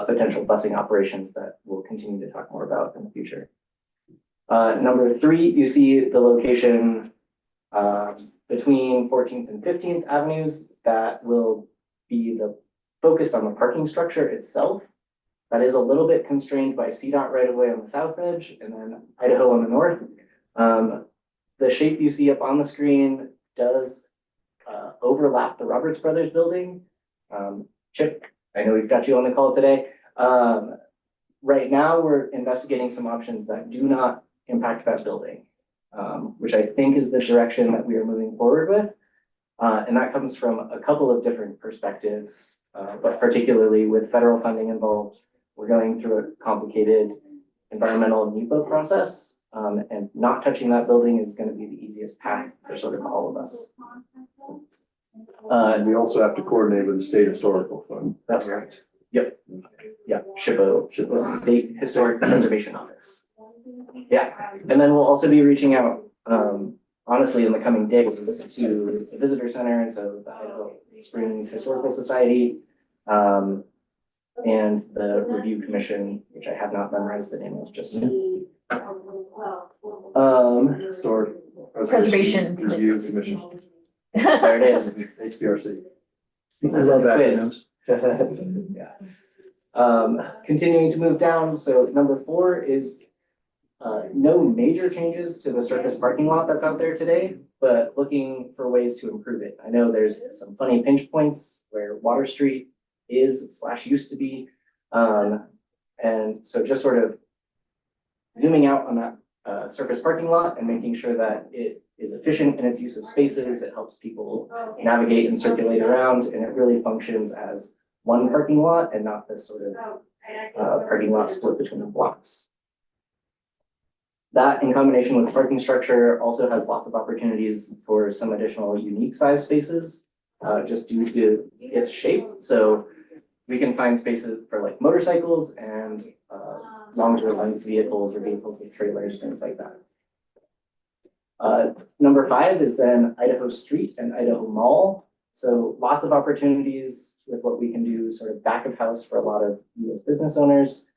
potential busing operations that we'll continue to talk more about in the future. Number three, you see the location between 14th and 15th Avenues that will be focused on the parking structure itself. That is a little bit constrained by CDOT right away on the south edge and then Idaho on the north. The shape you see up on the screen does overlap the Roberts Brothers building. Chip, I know we've got you on the call today. Right now, we're investigating some options that do not impact that building, which I think is the direction that we are moving forward with. And that comes from a couple of different perspectives, but particularly with federal funding involved, we're going through a complicated environmental NEPA process, and not touching that building is going to be the easiest path for sort of all of us. And we also have to coordinate with the State Historical Fund. That's correct. Yep. Yeah, SHPO, the State Historic Preservation Office. Yeah, and then we'll also be reaching out, honestly, in the coming days to the Visitor Center, and so the Idaho Springs Historical Society, and the Review Commission, which I have not memorized the name of just yet. Historic Preservation. Review Commission, There it is. HPRC. I love Quiz. Yeah. Continuing to move down, so number four is no major changes to the surface parking lot that's out there today, but looking for ways to improve it. I know there's some funny pinch points where Water Street is/used to be. And so just sort of zooming out on that surface parking lot and making sure that it is efficient in its use of spaces. It helps people navigate and circulate around, and it really functions as one parking lot and not this sort of parking lot split between blocks. That, in combination with the parking structure, also has lots of opportunities for some additional unique size spaces, just due to its shape. So we can find spaces for like motorcycles and longer length vehicles or vehicles with trailers, things like that. Number five is then Idaho Street and Idaho Mall. So lots of opportunities with what we can do sort of back of house for a lot of US business owners.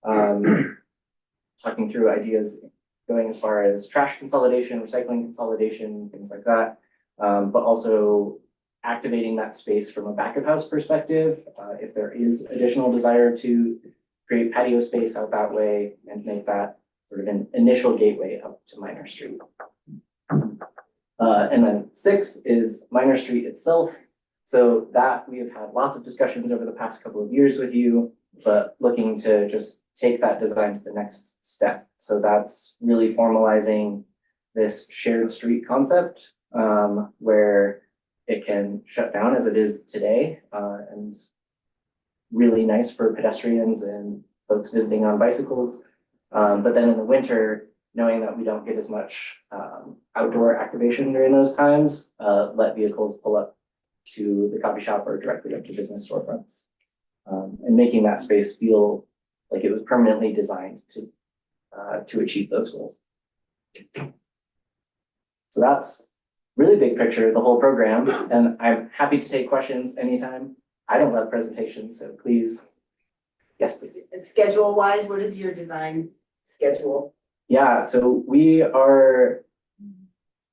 Talking through ideas going as far as trash consolidation, recycling consolidation, things like that. But also activating that space from a back of house perspective. If there is additional desire to create patio space out that way and make that sort of an initial gateway up to Minor Street. And then sixth is Minor Street itself. So that we have had lots of discussions over the past couple of years with you, but looking to just take that design to the next step. So that's really formalizing this shared street concept, where it can shut down as it is today, and really nice for pedestrians and folks visiting on bicycles. But then in the winter, knowing that we don't get as much outdoor activation during those times, let vehicles pull up to the coffee shop or directly up to business storefronts, and making that space feel like it was permanently designed to achieve those goals. So that's really big picture, the whole program, and I'm happy to take questions anytime. I don't love presentations, so please, yes, please. Schedule wise, what is your design schedule? Yeah, so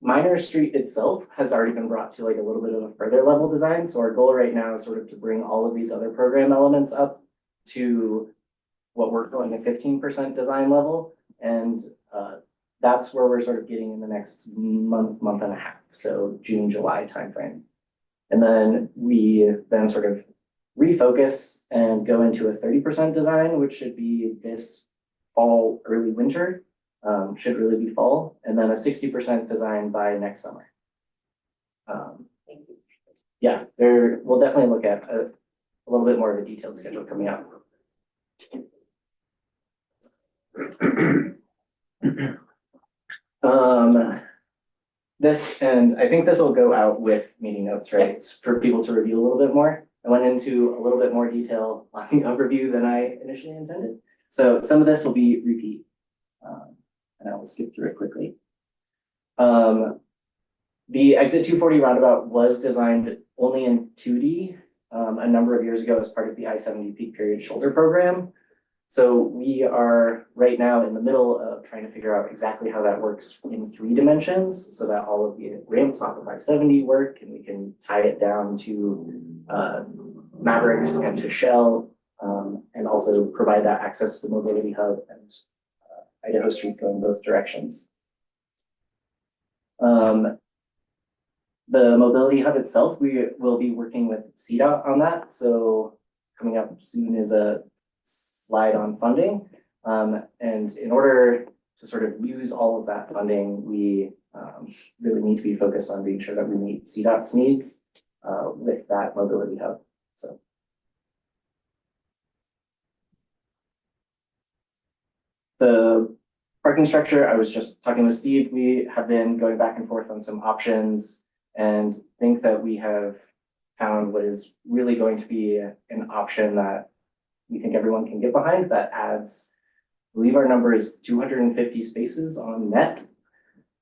Minor Street itself has already been brought to like a little bit of a further level design. So our goal right now is sort of to bring all of these other program elements up to what we're calling a 15% design level. And that's where we're sort of getting in the next month and a half. So June, July timeframe. And then we then sort of refocus and go into a 30% design, which should be this fall, early winter. Should really be fall, and then a 60% design by next summer. Yeah, we'll definitely look at a little bit more of a detailed schedule coming up. This, and I think this will go out with meeting notes, right? It's for people to review a little bit more. I went into a little bit more detail on the overview than I initially intended. So some of this will be repeat. And I will skip through it quickly. The exit 240 roundabout was designed only in 2D a number of years ago as part of the I-70 peak period shoulder program. So we are right now in the middle of trying to figure out exactly how that works in 3 dimensions so that all of the ramps off of I-70 work and we can tie it down to Mavericks and to Shell and also provide that access to the mobility hub and Idaho Street go in both directions. The mobility hub itself, we will be working with CDOT on that. So coming up soon is a slide on funding. And in order to sort of use all of that funding, we really need to be focused on being sure that we meet CDOT's needs with that mobility hub. So. The parking structure, I was just talking with Steve, we have been going back and forth on some options and think that we have found what is really going to be an option that we think everyone can get behind that adds, I believe our number is 250 spaces on net.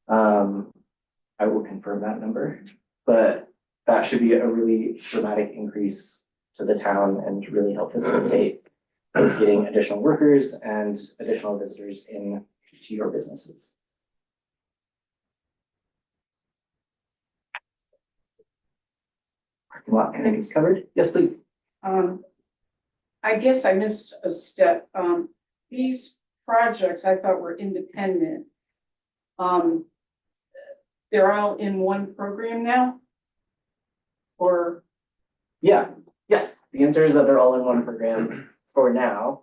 I will confirm that number, but that should be a really dramatic increase to the town and really help facilitate both getting additional workers and additional visitors in to your businesses. Parking lot, I think is covered. Yes, please. I guess I missed a step. These projects I thought were independent. They're all in one program now? Or? Yeah, yes, the answer is that they're all in one program for now.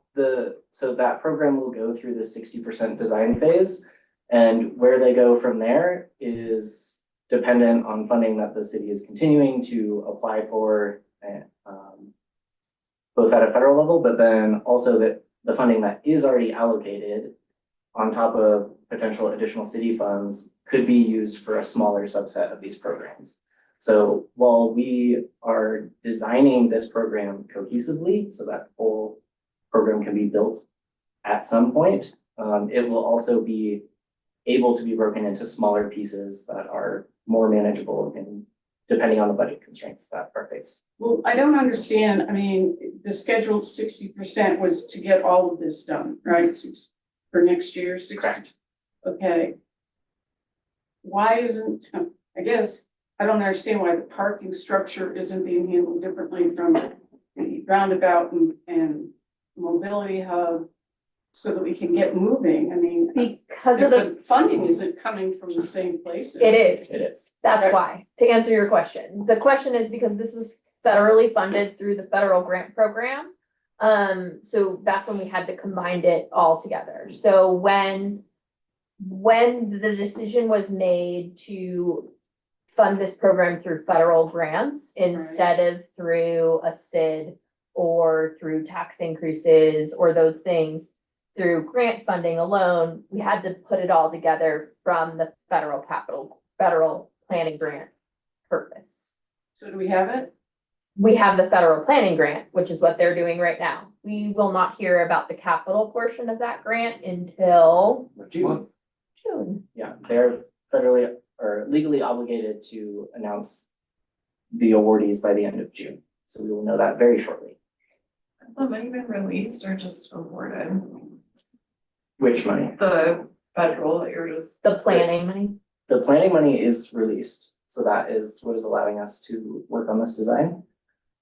So that program will go through the 60% design phase, and where they go from there is dependent on funding that the city is continuing to apply for, both at a federal level, but then also that the funding that is already allocated on top of potential additional city funds could be used for a smaller subset of these programs. So while we are designing this program cohesively so that whole program can be built at some point, it will also be able to be broken into smaller pieces that are more manageable and depending on the budget constraints that are faced. Well, I don't understand. I mean, the scheduled 60% was to get all of this done, right? For next year, 60. Correct. Okay. Why isn't, I guess, I don't understand why the parking structure isn't being handled differently from the roundabout and mobility hub so that we can get moving. I mean, Because of the, funding isn't coming from the same places. it is. It is. That's Okay. why, to answer your question. The question is because this was federally funded through the federal grant program. So that's when we had to combine it all together. So when the decision was made to fund this program through federal grants instead of through a SID or through tax increases or those things, through grant funding alone, we had to put it all together from the federal planning grant purpose. So do we have it? We have the federal planning grant, which is what they're doing right now. We will not hear about the capital portion of that grant until June. June. Yeah, they're federally or legally obligated to announce the awardees by the end of June. So we will know that very shortly. Has the money been released or just awarded? Which money? The federal that you're just. The planning money. The planning money is released. So that is what is allowing us to work on this design.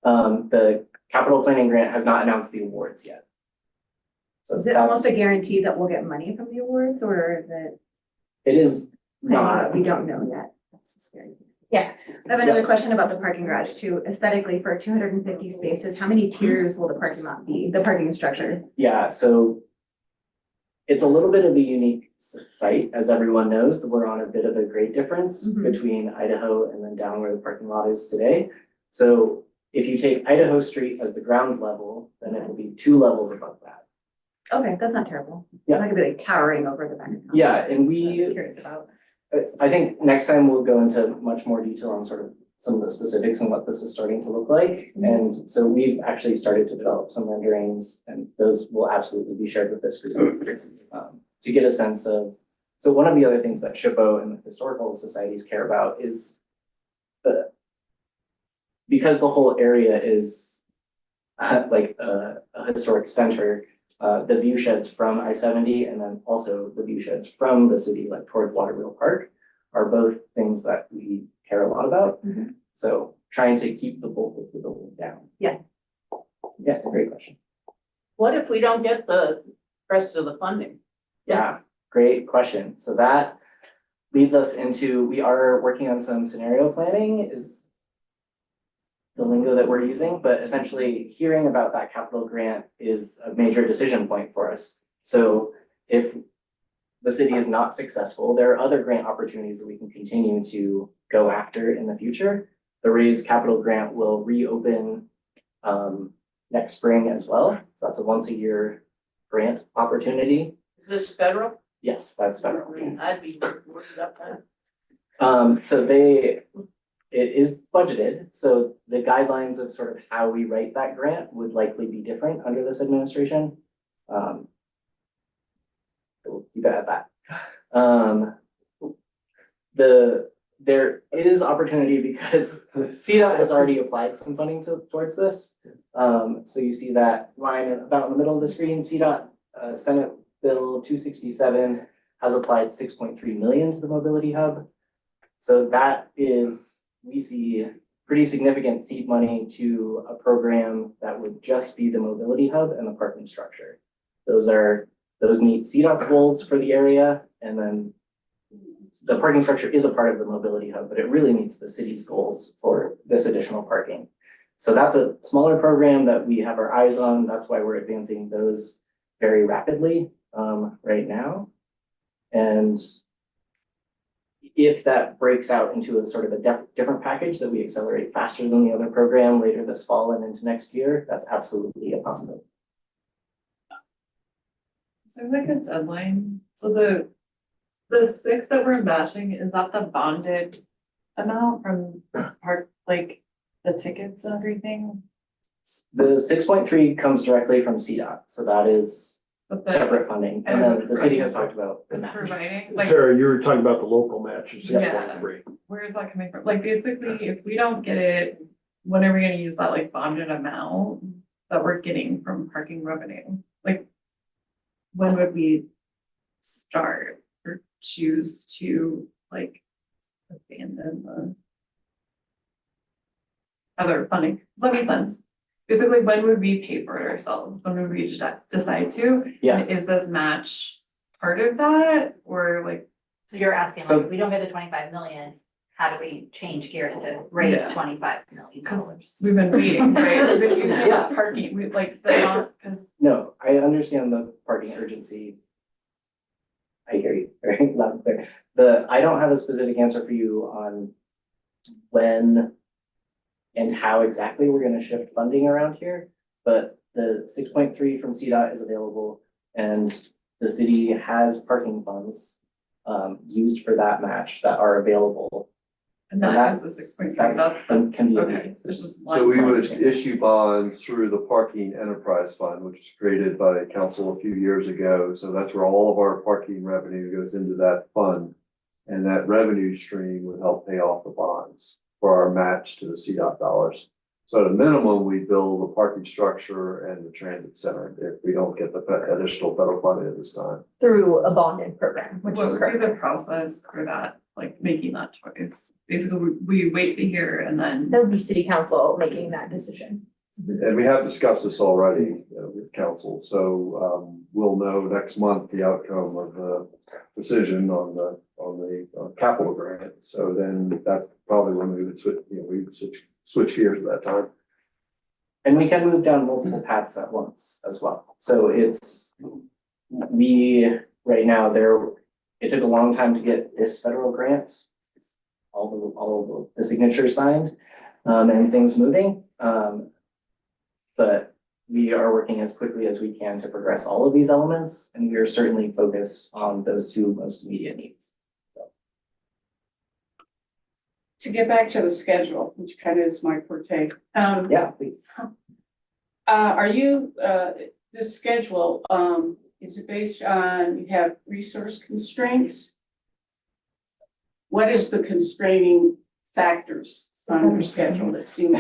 The capital planning grant has not announced the awards yet. So Is it almost a guarantee that we'll get money from the awards, or is it? It is not. We don't know yet. That's a scary thing. Yeah. I have another question about the parking garage too. Aesthetically, for 250 spaces, how many tiers will the parking lot be, the parking structure? Yeah, so it's a little bit of a unique site, as everyone knows. We're on a bit of a grade difference between Idaho and then down where the parking lot is today. So if you take Idaho Street as the ground level, then it will be 2 levels above that. Okay, that's not terrible. Yeah. That could be like towering over the back of town. Yeah, and I was we, curious about. I think next time we'll go into much more detail on sort of some of the specifics and what this is starting to look like. And so we've actually started to develop some renderings, and those will absolutely be shared with this group to get a sense of. So one of the other things that SHPO and the historical societies care about is because the whole area is like a historic center, the view sheds from I-70 and then also the view sheds from the city, like towards Waterville Park, are both things that we care a lot about. So trying to keep the bulk of the building down. Yeah. Yeah, great question. What if we don't get the rest of the funding? Yeah, great question. So that leads us into, we are working on some scenario planning is the lingo that we're using, but essentially hearing about that capital grant is a major decision point for us. So if the city is not successful, there are other grant opportunities that we can continue to go after in the future. The Raise Capital Grant will reopen next spring as well. So that's a once a year grant opportunity. Is this federal? Yes, that's federal. I'd be worried about that. So it is budgeted, so the guidelines of sort of how we write that grant would likely be different under this administration. We'll keep it at that. There is opportunity because CDOT has already applied some funding towards this. So you see that line about in the middle of the screen, CDOT, Senate Bill 267 has applied 6.3 million to the mobility hub. So that is, we see pretty significant seed money to a program that would just be the mobility hub and the parking structure. Those meet CDOT's goals for the area, and then the parking structure is a part of the mobility hub, but it really meets the city's goals for this additional parking. So that's a smaller program that we have our eyes on. That's why we're advancing those very rapidly right now. And if that breaks out into a sort of a different package that we accelerate faster than the other program later this fall and into next year, that's absolutely a possibility. So like a deadline, so the 6 that we're matching, is that the bonded amount from park, like the tickets and everything? The 6.3 comes directly from CDOT, so that is But the- separate funding, and then the city has talked about the Is match. providing, like, Tara, you were talking about the local match of Yeah. 6.3. where is that coming from? Like, basically, if we don't get it, when are we gonna use that like bonded amount that we're getting from parking revenue? Like, when would we start or choose to like abandon the other funding? Does that make sense? Basically, when would we pay for it ourselves? When would we decide to? Yeah. And is this match part of that, or like? So you're asking, So- like, if we don't get the 25 million, how do we change gears to raise Yeah. $25 million? We've been waiting, right? We've been using Yeah. that parking, we like, the, cause No, I understand the parking urgency. I hear you very loud and clear. I don't have a specific answer for you on when and how exactly we're gonna shift funding around here, but the 6.3 from CDOT is available, and the city has parking funds used for that match that are available. and that is the 6.3, that's the, can be. okay, there's just one. So we small would change. issue bonds through the Parking Enterprise Fund, which was created by council a few years ago. So that's where all of our parking revenue goes into that fund. And that revenue stream would help pay off the bonds for our match to the CDOT dollars. So at a minimum, we build the parking structure and the transit center if we don't get the additional federal funding at this time. Through a bonded program, which What is would be correct. the process for that, like making that choice? Basically, we wait to hear and then. That would be city council making that decision. And we have discussed this already with council, so we'll know next month the outcome of the decision on the capital grant. So then that's probably when we would switch gears at that time. And we can move down multiple paths at once as well. So right now, it took a long time to get this federal grant, all the signatures signed, and things moving. But we are working as quickly as we can to progress all of these elements, and we are certainly focused on those two most immediate needs. To get back to the schedule, which kind of is my forte, Yeah, please. are you, this schedule, is it based on, you have resource constraints? What is the constraining factors on your schedule that seem,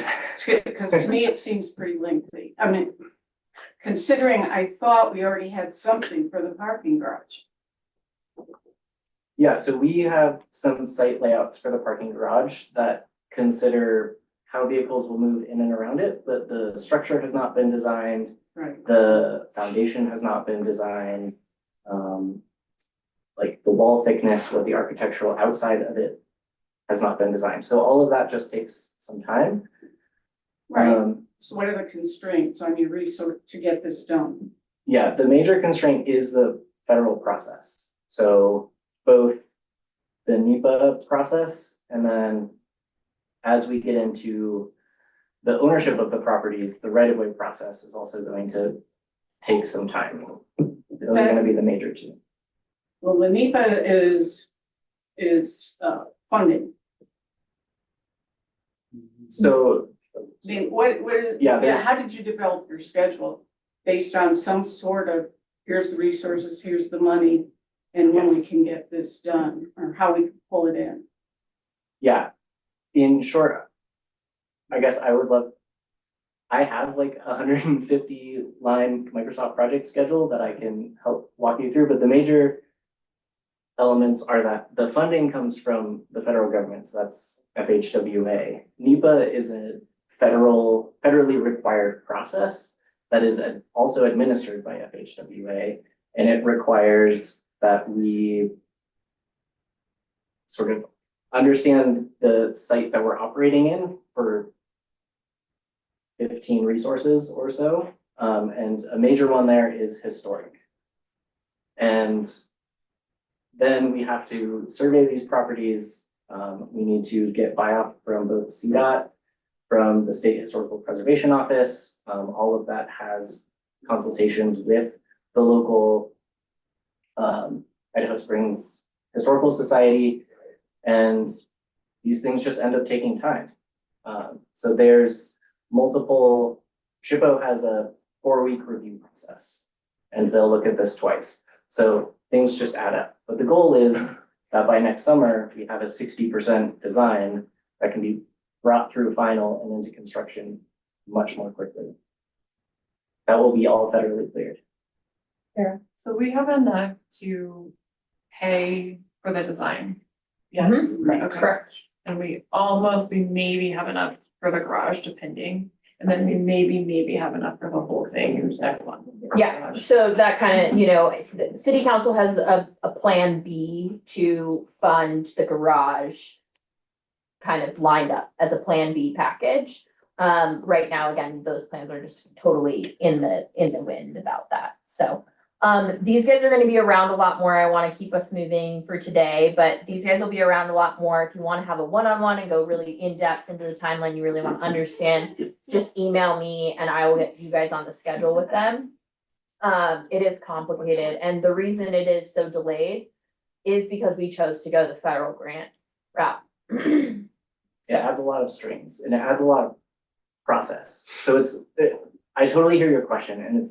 because to me, it seems pretty lengthy. I mean, considering I thought we already had something for the parking garage. Yeah, so we have some site layouts for the parking garage that consider how vehicles will move in and around it, but the structure has not been designed. Right. The foundation has not been designed. Like the wall thickness, what the architectural outside of it has not been designed. So all of that just takes some time. Right. So what are the constraints on your resource to get this done? Yeah, the major constraint is the federal process. So both the NEPA process, and then as we get into the ownership of the properties, the right-of-way process is also going to take some time. Those are gonna be the major two. Well, the NEPA is funding. So, I mean, what is, Yeah, there's- how did you develop your schedule? Based on some sort of, here's the resources, here's the money, and when we Yes. can get this done, or how we can pull it in? yeah, in short, I guess I would love, I have like 150 line Microsoft project schedule that I can help walk you through, but the major elements are that the funding comes from the federal government, so that's FHWA. NEPA is a federally required process that is also administered by FHWA, and it requires that we sort of understand the site that we're operating in for 15 resources or so. And a major one there is historic. And then we have to survey these properties. We need to get buy-off from both CDOT, from the State Historical Preservation Office. All of that has consultations with the local Idaho Springs Historical Society. And these things just end up taking time. So there's multiple, SHPO has a 4-week review process, and they'll look at this twice. So things just add up. But the goal is that by next summer, we have a 60% design that can be brought through final and into construction much more quickly. That will be all federally cleared. Yeah, so we have enough to pay for the design. Yes, okay. Correct. And we maybe have enough for the garage depending, and then we maybe have enough for the whole thing next month. Yeah, so that kind of, you know, the city council has a plan B to fund the garage kind of lined up as a plan B package. Right now, again, those plans are just totally in the wind about that. So these guys are gonna be around a lot more. I wanna keep us moving for today, but these guys will be around a lot more. If you wanna have a one-on-one and go really in-depth into the timeline, you really wanna understand, just email me and I will get you guys on the schedule with them. It is complicated, and the reason it is so delayed is because we chose to go the federal grant route. It adds a lot of strings and it adds a lot of process. So I totally hear your question, and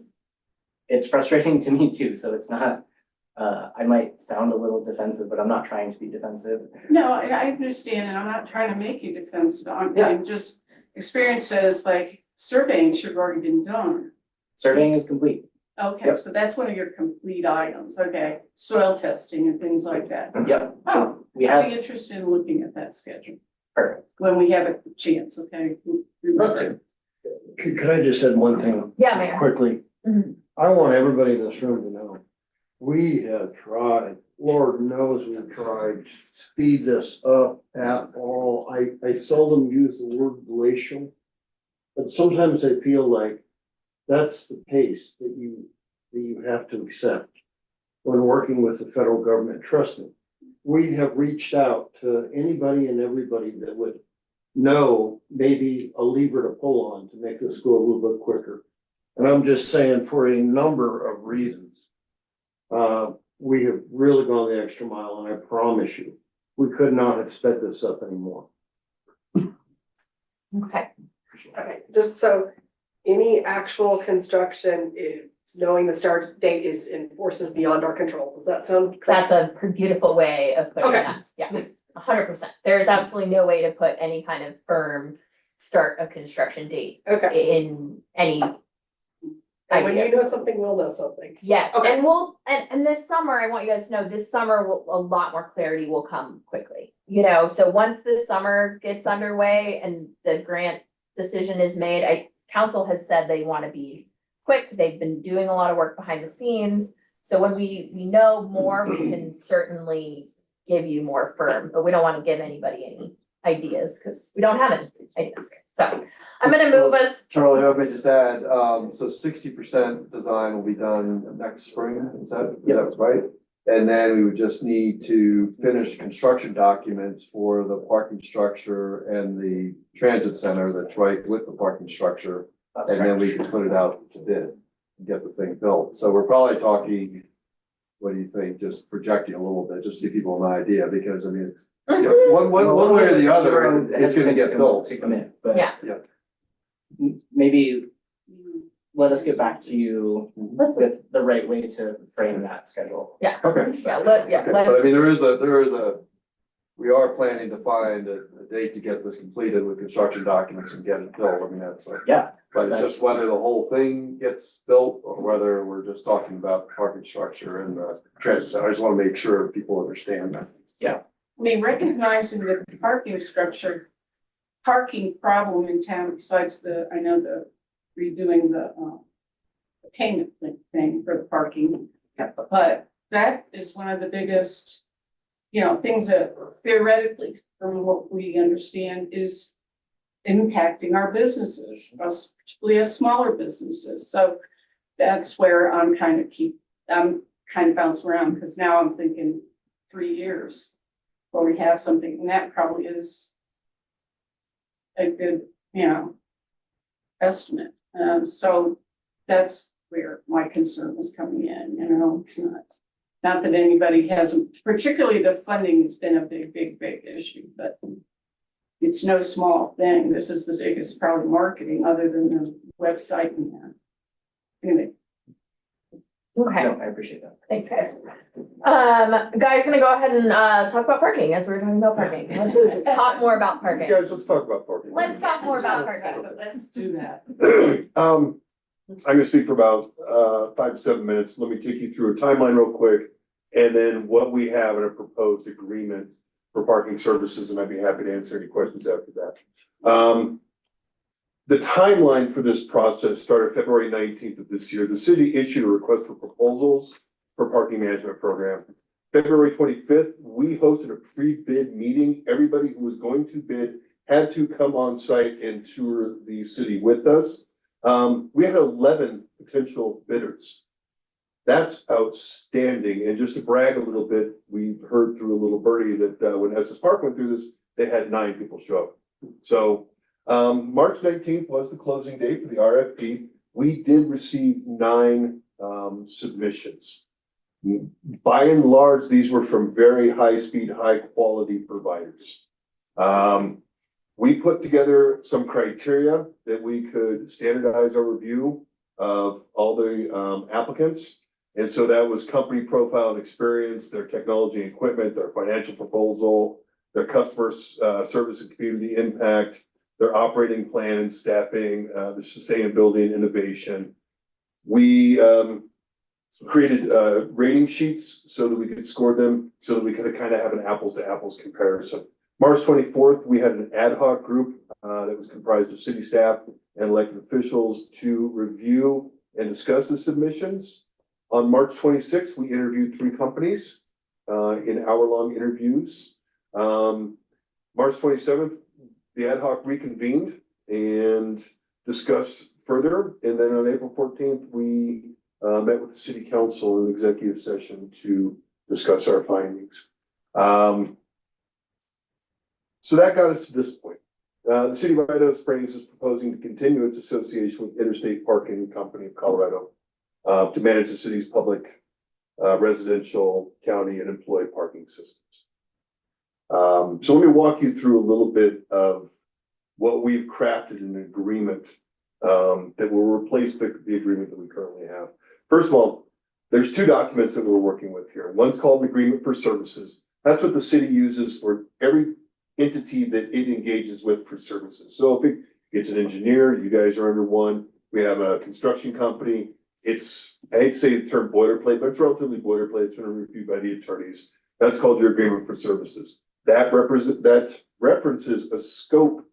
it's frustrating to me too. So it's not, I might sound a little defensive, but I'm not trying to be defensive. No, I understand, and I'm not trying to make you defensive. Yeah. I'm just, experience says like surveying should have already been done. Surveying is complete. Okay, Yep. so that's one of your complete items, okay, soil testing and things like that. Yep. So Oh, we I'd have, be interested in looking at that schedule perfect. when we have a chance, okay? Love to. Could I just add one thing Yeah, Mayor. quickly? Mhm. I want everybody in this room to know, we have tried, Lord knows we've tried to speed this up at all. I seldom use the word glacial, but sometimes I feel like that's the pace that you have to accept when working with the federal government. Trust me, we have reached out to anybody and everybody that would know maybe a lever to pull on to make this go a little bit quicker. And I'm just saying for a number of reasons. We have really gone the extra mile, and I promise you, we could not have sped this up anymore. Okay. Okay, just so any actual construction is knowing the start date is in forces beyond our control. Does that sound correct? That's a beautiful way of putting Okay. that. Yeah, 100%. There's absolutely no way to put any kind of firm start of construction date Okay. in any And when idea. you know something, we'll know something. Yes, Okay. and and this summer, I want you guys to know, this summer a lot more clarity will come quickly. You know, so once this summer gets underway and the grant decision is made, council has said they want to be quick. They've been doing a lot of work behind the scenes. So when we know more, we can certainly give you more firm, but we don't want to give anybody any ideas because we don't have any ideas. So I'm gonna move us. Charlie, let me just add, so 60% design will be done next spring, is that, yeah, that was right? And then we would just need to finish construction documents for the parking structure and the transit center that's right with the parking structure. That's And then correct. we can put it out to bid and get the thing built. So we're probably talking, what do you think, just projecting a little bit, just to give people an idea, because I mean, it's, you know, one way or the other, it's gonna get built. To commit, but. Yeah. Maybe let us get back to you Let's- with the right way to frame that schedule. Yeah, Okay. yeah, Okay, but I let's. mean, we are planning to find a date to get this completed with construction documents and get it built. I mean, that's like, Yeah, but it's just whether the whole thing gets built or whether we're just talking about the parking structure and the transit center. I just want to make sure people understand that. I mean, recognizing that the parking structure, parking problem in town besides I know the redoing the payment thing for the parking. But that is one of the biggest, things that theoretically, from what we understand, is impacting our businesses, us, particularly as smaller businesses. So that's where I'm kind of bouncing around, because now I'm thinking 3 years where we have something, and that probably is a good, estimate. So that's where my concern was coming in, it's not that anybody hasn't, particularly the funding has been a big issue, but it's no small thing. This is the biggest probably marketing other than the website and that. Anyway. Okay, no, I appreciate that. thanks, guys. Guys, gonna go ahead and talk about parking as we're talking about parking. Let's just talk more about parking. Guys, let's talk about parking. Let's talk more about parking. Let's do that. I'm gonna speak for about 5 to 7 minutes. Let me take you through a timeline real quick. And then what we have in a proposed agreement for parking services, and I'd be happy to answer any questions after that. The timeline for this process started February 19th of this year. The city issued a request for proposals for parking management program. February 25th, we hosted a pre-bid meeting. Everybody who was going to bid had to come on site and tour the city with us. We had 11 potential bidders. That's outstanding. And just to brag a little bit, we heard through a little birdie that when Estes Park went through this, they had 9 people show up. So March 19th was the closing date for the RFP. We did receive 9 submissions. By and large, these were from very high-speed, high-quality providers. We put together some criteria that we could standardize our review of all the applicants. And so that was company profile and experience, their technology and equipment, their financial proposal, their customer service and community impact, their operating plan and staffing, the sustainability and innovation. We created rating sheets so that we could score them, so that we could kind of have an apples to apples comparison. March 24th, we had an ad hoc group that was comprised of city staff and elected officials to review and discuss the submissions. On March 26th, we interviewed 3 companies in hour-long interviews. March 27th, the ad hoc reconvened and discussed further. And then on April 14th, we met with the city council in executive session to discuss our findings. So that got us to this point. The city of Idaho Springs is proposing to continue its association with Interstate Parking Company of Colorado to manage the city's public, residential, county, and employee parking systems. So let me walk you through a little bit of what we've crafted in an agreement that will replace the agreement that we currently have. First of all, there's two documents that we're working with here. One's called an agreement for services. That's what the city uses for every entity that it engages with for services. So if it's an engineer, you guys are under one. We have a construction company. It's, I hate to say the term boilerplate, but it's relatively boilerplate. It's been reviewed by the attorneys. That's called your agreement for services. That references a scope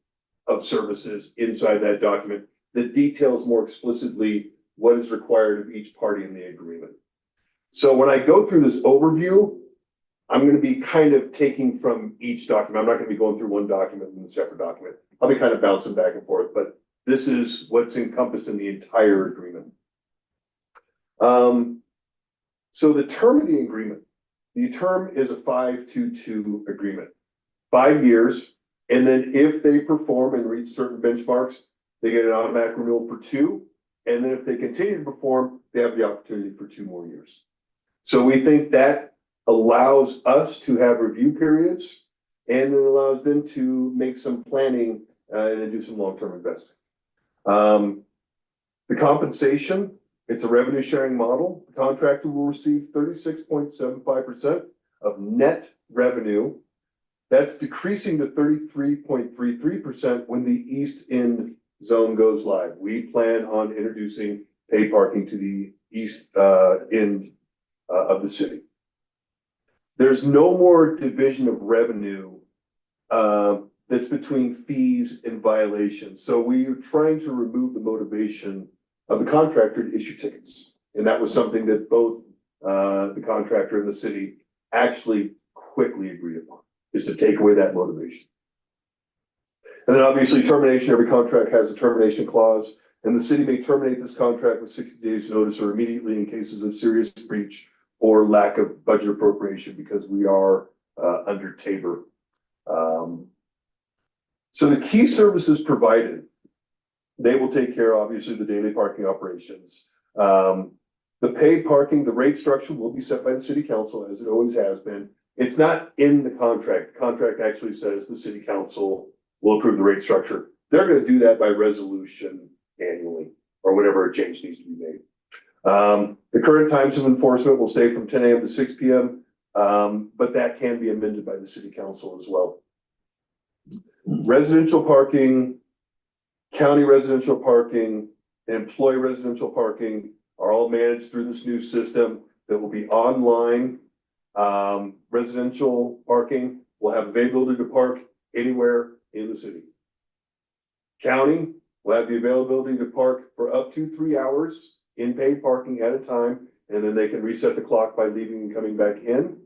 of services inside that document that details more explicitly what is required of each party in the agreement. So when I go through this overview, I'm going to be kind of taking from each document. I'm not going to be going through one document and a separate document. I'll be kind of bouncing back and forth, but this is what's encompassed in the entire agreement. So the term of the agreement, the term is a 5-2-2 agreement, 5 years. And then if they perform and reach certain benchmarks, they get an automatic renewal for 2. And then if they continue to perform, they have the opportunity for 2 more years. So we think that allows us to have review periods and it allows them to make some planning and do some long-term investing. The compensation, it's a revenue sharing model. The contractor will receive 36.75% of net revenue. That's decreasing to 33.33% when the east end zone goes live. We plan on introducing paid parking to the east end of the city. There's no more division of revenue that's between fees and violations. So we are trying to remove the motivation of the contractor to issue tickets. And that was something that both the contractor and the city actually quickly agreed upon, is to take away that motivation. And then obviously termination, every contract has a termination clause, and the city may terminate this contract with 60 days notice or immediately in cases of serious breach or lack of budget appropriation, because we are under Tabor. So the key services provided, they will take care of obviously the daily parking operations. The paid parking, the rate structure will be set by the city council as it always has been. It's not in the contract. The contract actually says the city council will approve the rate structure. They're going to do that by resolution annually or whatever change needs to be made. The current times of enforcement will stay from 10 a.m. to 6 p.m. But that can be amended by the city council as well. Residential parking, county residential parking, and employee residential parking are all managed through this new system that will be online. Residential parking will have availability to park anywhere in the city. County will have the availability to park for up to 3 hours in paid parking at a time, and then they can reset the clock by leaving and coming back in.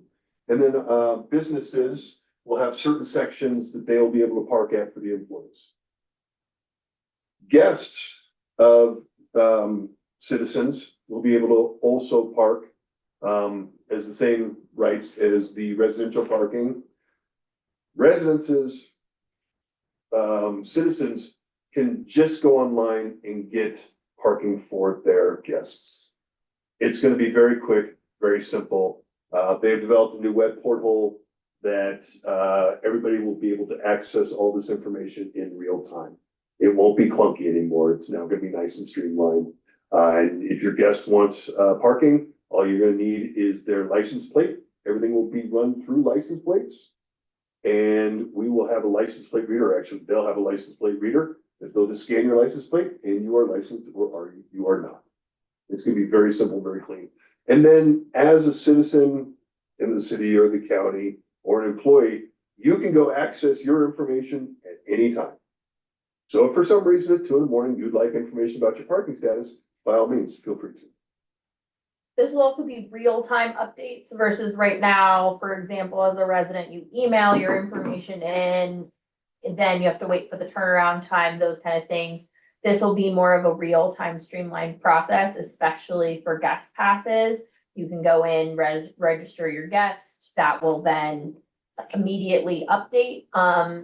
And then businesses will have certain sections that they will be able to park at for the employees. Guests of citizens will be able to also park as the same rights as the residential parking. Residences, citizens can just go online and get parking for their guests. It's going to be very quick, very simple. They've developed a new web portal that everybody will be able to access all this information in real time. It won't be clunky anymore. It's now going to be nice and streamlined. And if your guest wants parking, all you're going to need is their license plate. Everything will be run through license plates. And we will have a license plate reader. Actually, they'll have a license plate reader that they'll just scan your license plate and you are licensed or you are not. It's going to be very simple, very clean. And then as a citizen in the city or the county or an employee, you can go access your information at any time. So if for some reason at 2 a.m. you'd like information about your parking status, by all means, feel free to. This will also be real-time updates versus right now, for example, as a resident, you email your information in, and then you have to wait for the turnaround time, those kind of things. This will be more of a real-time streamlined process, especially for guest passes. You can go in, register your guest. That will then immediately update.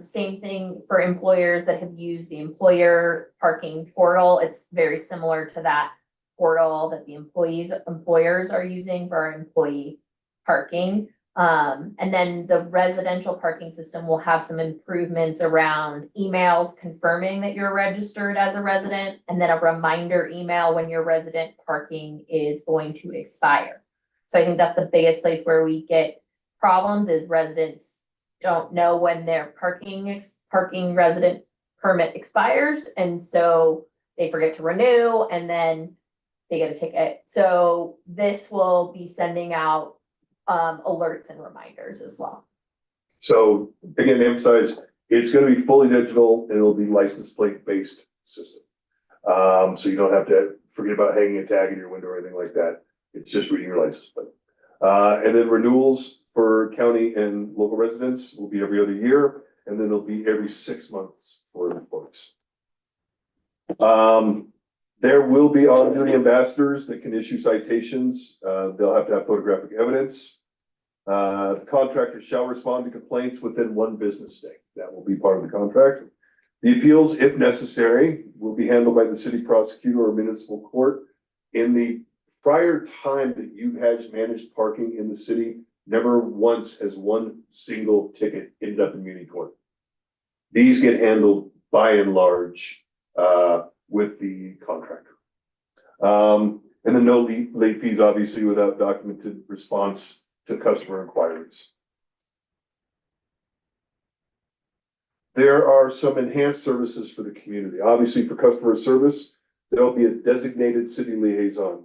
Same thing for employers that have used the employer parking portal. It's very similar to that portal that the employers are using for our employee parking. And then the residential parking system will have some improvements around emails confirming that you're registered as a resident, and then a reminder email when your resident parking is going to expire. So I think that's the biggest place where we get problems is residents don't know when their parking resident permit expires, and so they forget to renew, and then they get a ticket. So this will be sending out alerts and reminders as well. So again, to emphasize, it's gonna be fully digital and it'll be license plate based system. So you don't have to forget about hanging a tag in your window or anything like that. It's just reading your license plate. And then renewals for county and local residents will be every other year, and then it'll be every 6 months for employees. There will be on-duty ambassadors that can issue citations. They'll have to have photographic evidence. The contractor shall respond to complaints within 1 business day. That will be part of the contract. The appeals, if necessary, will be handled by the city prosecutor or municipal court. In the prior time that you've had managed parking in the city, never once has 1 single ticket ended up in muni court. These get handled by and large with the contractor. And then no late fees, obviously, without documented response to customer inquiries. There are some enhanced services for the community. Obviously, for customer service, there'll be a designated city liaison.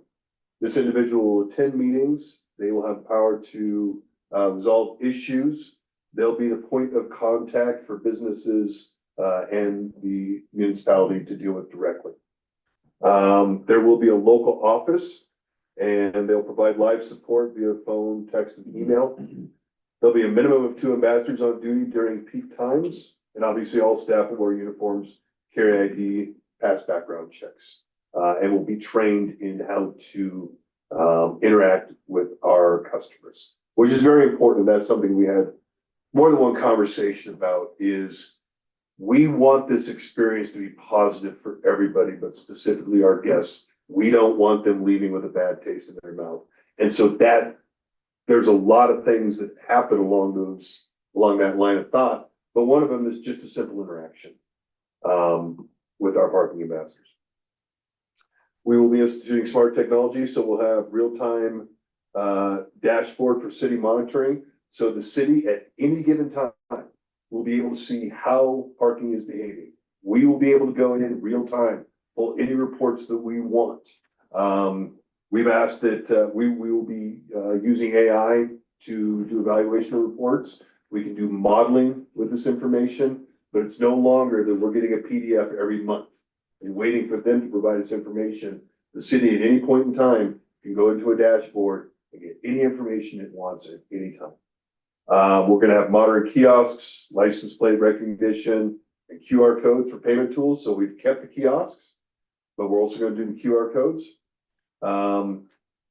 This individual will attend meetings. They will have power to resolve issues. They'll be the point of contact for businesses and the municipality to deal with directly. There will be a local office, and they'll provide live support via phone, text, and email. There'll be a minimum of 2 ambassadors on duty during peak times, and obviously all staff will wear uniforms, carry ID, pass background checks, and will be trained in how to interact with our customers, which is very important. That's something we had more than one conversation about. Is we want this experience to be positive for everybody, but specifically our guests. We don't want them leaving with a bad taste in their mouth. And so that there's a lot of things that happen along that line of thought, but one of them is just a simple interaction with our parking ambassadors. We will be instituting smart technology, so we'll have real-time dashboard for city monitoring. So the city at any given time will be able to see how parking is behaving. We will be able to go in real time, pull any reports that we want. We've asked that we will be using AI to do evaluation of reports. We can do modeling with this information, but it's no longer that we're getting a PDF every month and waiting for them to provide us information. The city at any point in time can go into a dashboard and get any information it wants at any time. We're gonna have modern kiosks, license plate recognition, and QR codes for payment tools. So we've kept the kiosks, but we're also gonna do the QR codes.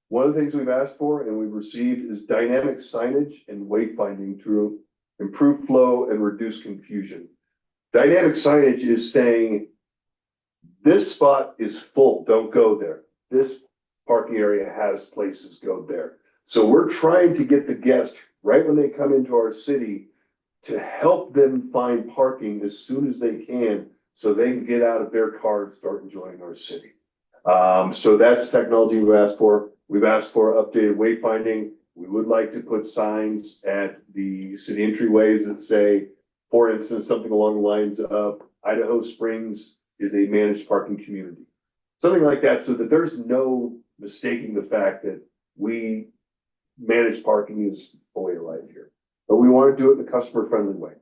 One of the things we've asked for and we've received is dynamic signage and wayfinding to improve flow and reduce confusion. Dynamic signage is saying, this spot is full, don't go there. This parking area has places, go there. So we're trying to get the guest right when they come into our city to help them find parking as soon as they can so they can get out of their car and start enjoying our city. So that's technology we've asked for. We've asked for updated wayfinding. We would like to put signs at the city entryways that say, for instance, something along the lines of Idaho Springs is a managed parking community. Something like that, so that there's no mistaking the fact that we managed parking is a way of life here. But we want to do it in a customer-friendly way.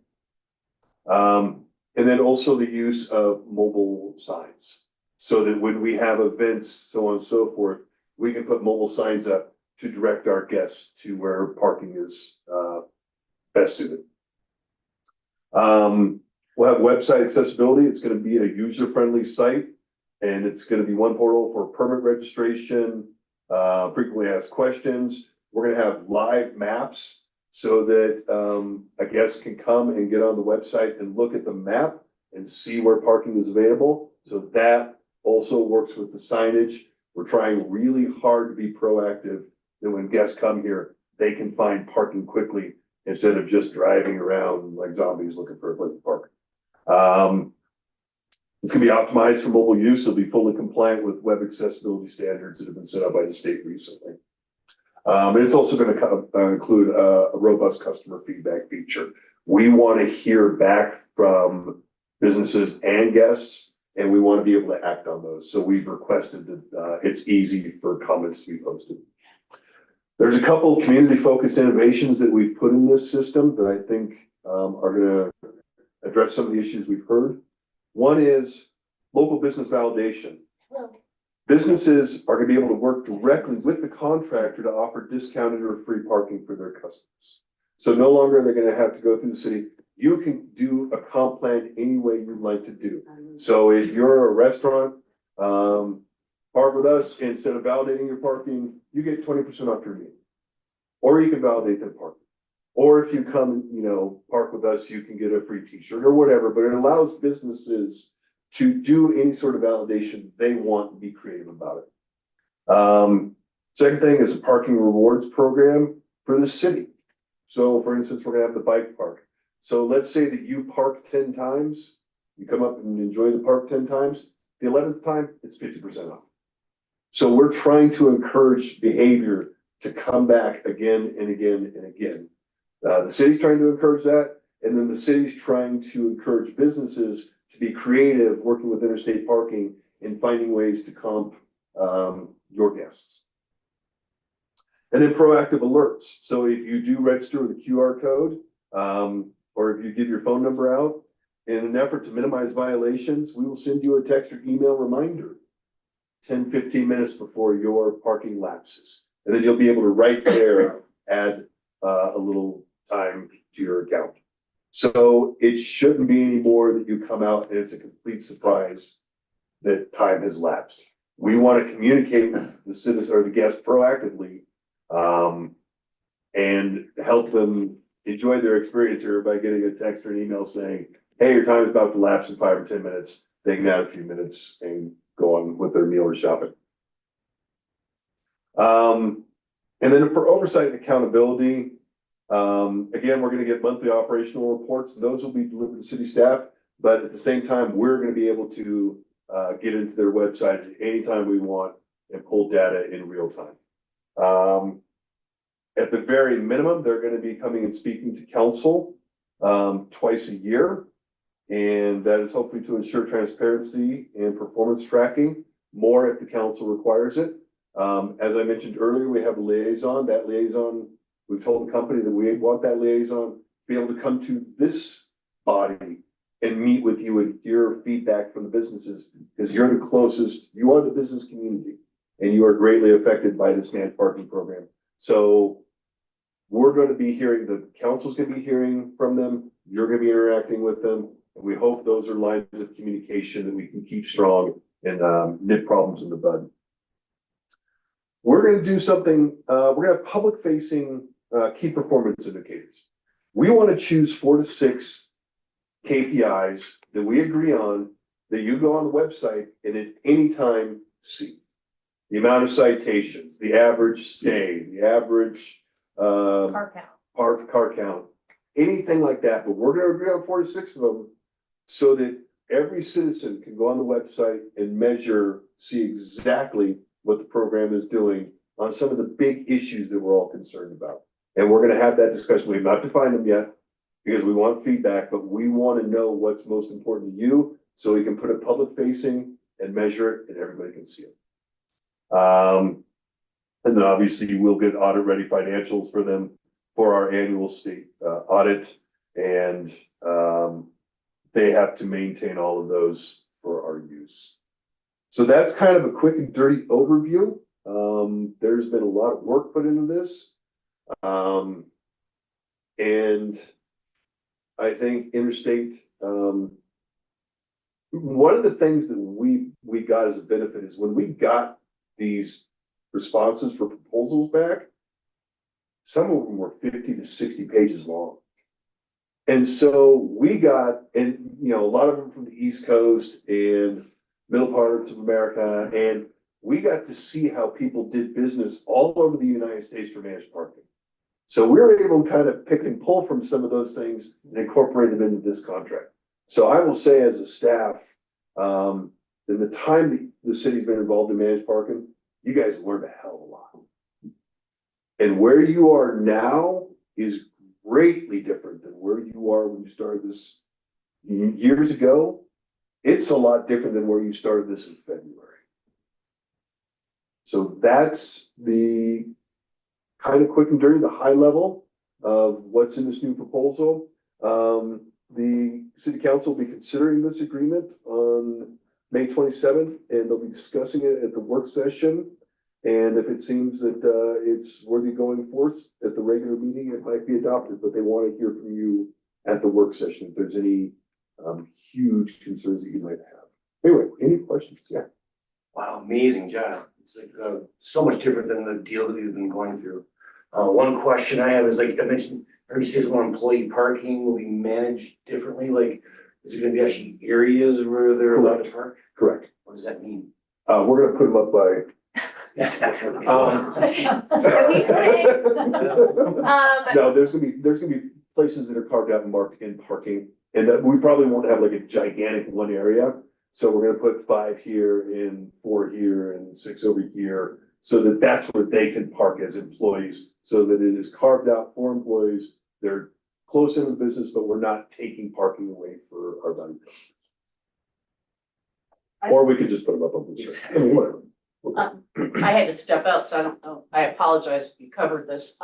And then also the use of mobile signs, so that when we have events, so on and so forth, we can put mobile signs up to direct our guests to where parking is best suited. We'll have website accessibility. It's going to be a user-friendly site, and it's going to be one portal for permit registration, frequently asked questions. We're going to have live maps, so that, a guest can come and get on the website and look at the map and see where parking is available. So that also works with the signage. We're trying really hard to be proactive, that when guests come here, they can find parking quickly instead of just driving around like zombies looking for a place to park. It's gonna be optimized for mobile use. It'll be fully compliant with web accessibility standards that have been set up by the state recently. And it's also gonna include a robust customer feedback feature. We want to hear back from businesses and guests, and we want to be able to act on those. So we've requested that it's easy for comments to be posted. There's a couple community-focused innovations that we've put in this system that I think are gonna address some of the issues we've heard. One is local business validation. Businesses are gonna be able to work directly with the contractor to offer discounted or free parking for their customers. So no longer are they gonna have to go through the city. You can do a comp plan any way you'd like to do. So if you're a restaurant, park with us, instead of validating your parking, you get 20% off your meal. Or you can validate their parking. Or if you come, park with us, you can get a free t-shirt or whatever, but it allows businesses to do any sort of validation they want and be creative about it. Second thing is a parking rewards program for the city. So for instance, we're gonna have the bike park. So let's say that you park 10 times, you come up and enjoy the park 10 times, the 11th time, it's 50% off. So we're trying to encourage behavior to come back again and again and again. The city's trying to encourage that, and then the city's trying to encourage businesses to be creative, working with interstate parking and finding ways to comp your guests. And then proactive alerts. So if you do register with a QR code, or if you give your phone number out, in an effort to minimize violations, we will send you a text or email reminder 10, 15 minutes before your parking lapses. And then you'll be able to right there add a little time to your account. So it shouldn't be any more that you come out and it's a complete surprise that time has lapsed. We want to communicate with the citizen or the guest proactively, and help them enjoy their experience here by getting a text or an email saying, hey, your time is about to lapse in 5 or 10 minutes. They can add a few minutes and go on with their meal or shopping. And then for oversight and accountability, again, we're gonna get monthly operational reports. Those will be delivered to city staff, but at the same time, we're gonna be able to get into their website anytime we want and pull data in real time. At the very minimum, they're gonna be coming and speaking to council twice a year. And that is hopefully to ensure transparency and performance tracking, more if the council requires it. As I mentioned earlier, we have a liaison. That liaison, we've told the company that we want that liaison to be able to come to this body and meet with you and hear feedback from the businesses, because you're the closest, you are the business community, and you are greatly affected by this managed parking program. So we're going to be hearing, the council's going to be hearing from them, you're going to be interacting with them, and we hope those are lines of communication that we can keep strong and nip problems in the bud. We're going to do something, we're going to have public facing key performance indicators. We want to choose 4 to 6 KPIs that we agree on, that you go on the website and at any time see. The amount of citations, the average stay, the average Car count. car count, anything like that. But we're going to agree on 4 to 6 of them so that every citizen can go on the website and measure, see exactly what the program is doing on some of the big issues that we're all concerned about. And we're going to have that discussion. We've not defined them yet because we want feedback, but we want to know what's most important to you so we can put it public facing and measure it and everybody can see it. And then obviously we'll get audit ready financials for them for our annual state audit, and they have to maintain all of those for our use. So that's kind of a quick and dirty overview. There's been a lot of work put into this. And I think Interstate, one of the things that we got as a benefit is when we got these responses for proposals back, some of them were 50 to 60 pages long. And so we got, and you know, a lot of them from the East Coast and middle parts of America, and we got to see how people did business all over the United States for managed parking. So we were able to kind of pick and pull from some of those things and incorporate them into this contract. So I will say as a staff, in the time that the city's been involved in managed parking, you guys learned a hell of a lot. And where you are now is greatly different than where you are when you started this years ago. It's a lot different than where you started this in February. So that's the kind of quick and dirty, the high level of what's in this new proposal. The city council will be considering this agreement on May 27th, and they'll be discussing it at the work session. And if it seems that it's worthy going forth at the regular meeting, it might be adopted, but they want to hear from you at the work session if there's any huge concerns that you might have. Anyway, any questions? Yeah. Wow, amazing job. It's like so much different than the deal that we've been going through. One question I have is like I mentioned, I heard you say something on employee parking will be managed differently. Like, is it gonna be actually areas where they're allowed to park? Correct. What does that mean? We're gonna put them up by. That's actually. No, there's gonna be places that are carved out and marked in parking, and that we probably won't have like a gigantic one area. So we're gonna put 5 here and 4 here and 6 over here, so that that's where they can park as employees, so that it is carved out for employees. They're close in the business, but we're not taking parking away for our valued customers. Or we could just put them up on the street. I mean, whatever. I had to step out, so I don't know. I apologize if you covered this.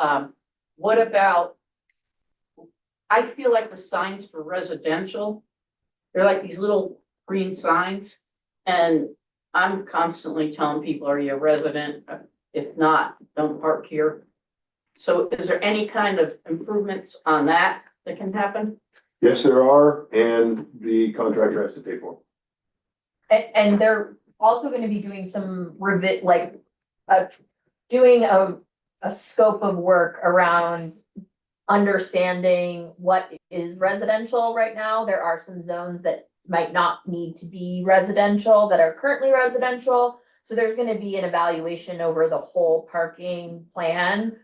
What about, I feel like the signs for residential, they're like these little green signs. And I'm constantly telling people, are you a resident? If not, don't park here. So is there any kind of improvements on that can happen? Yes, there are, and the contractor has to pay for them. And they're also gonna be doing some doing a scope of work around understanding what is residential right now. There are some zones that might not need to be residential that are currently residential. So there's gonna be an evaluation over the whole parking plan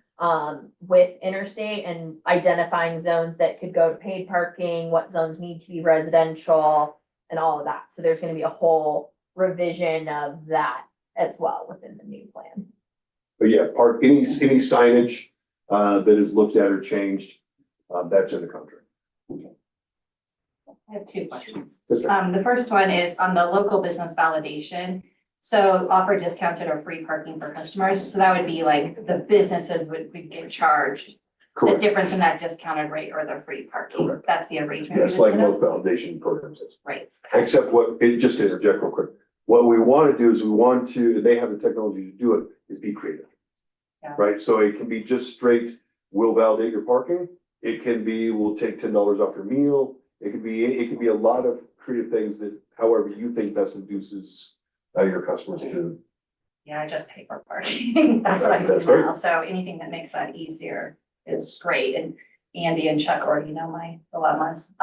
with Interstate and identifying zones that could go to paid parking, what zones need to be residential and all of that. So there's gonna be a whole revision of that as well within the new plan. But yeah, any signage that is looked at or changed, that's in the contract. I have 2 questions. Yes, sir. The first one is on the local business validation. So offer discounted or free parking for customers. So that would be like the businesses would get charged. The Correct. difference in that discounted rate or the free parking. Correct. That's the arrangement. Yes, like most validation programs is. Right. Except just to interject real quick, what we want to do is and they have the technology to do it, is be creative. Yeah. Right, so it can be just straight, we'll validate your parking. It can be, we'll take $10 off your meal. It could be a lot of creative things that however you think best induces your customers to. Yeah, I just pay for parking. That's what I do That's great. now. So anything that makes that easier is great. And Andy and Chuck already know my dilemmas.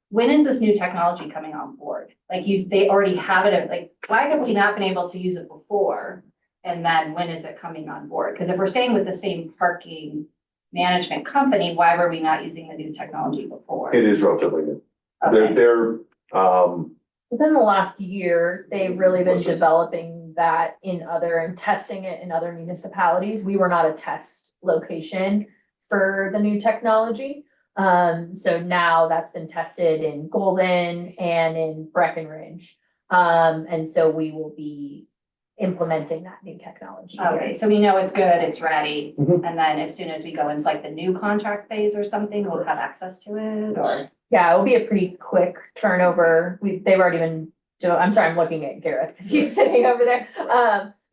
When is this new technology coming on board? Like they already have it, like, why have we not been able to use it before? And then when is it coming on board? Because if we're staying with the same parking management company, why were we not using the new technology before? It is relatively new. Okay. They're Within the last year, they've really been developing that and testing it in other municipalities. We were not a test location for the new technology. So now that's been tested in Golden and in Breckenridge. And so we will be implementing that new technology. Okay, so we know it's good, it's ready, Mhm. and then as soon as we go into like the new contract phase or something, we'll have access to it, or? Yeah, it'll be a pretty quick turnover. They've already been I'm sorry, I'm looking at Gareth because he's sitting over there.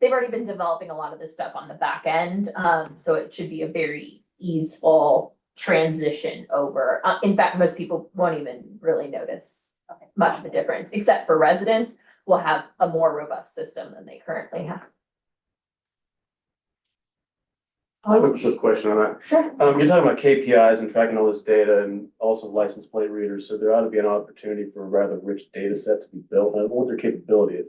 They've already been developing a lot of this stuff on the back end. So it should be a very easeful transition over. In fact, most people won't even really notice much of a difference, except for residents will have a more robust system than they currently have. I have a quick question on that. Sure. You're talking about KPIs and tracking all this data and also license plate readers, so there ought to be an opportunity for a rather rich data set to be built. I don't know what their capability is.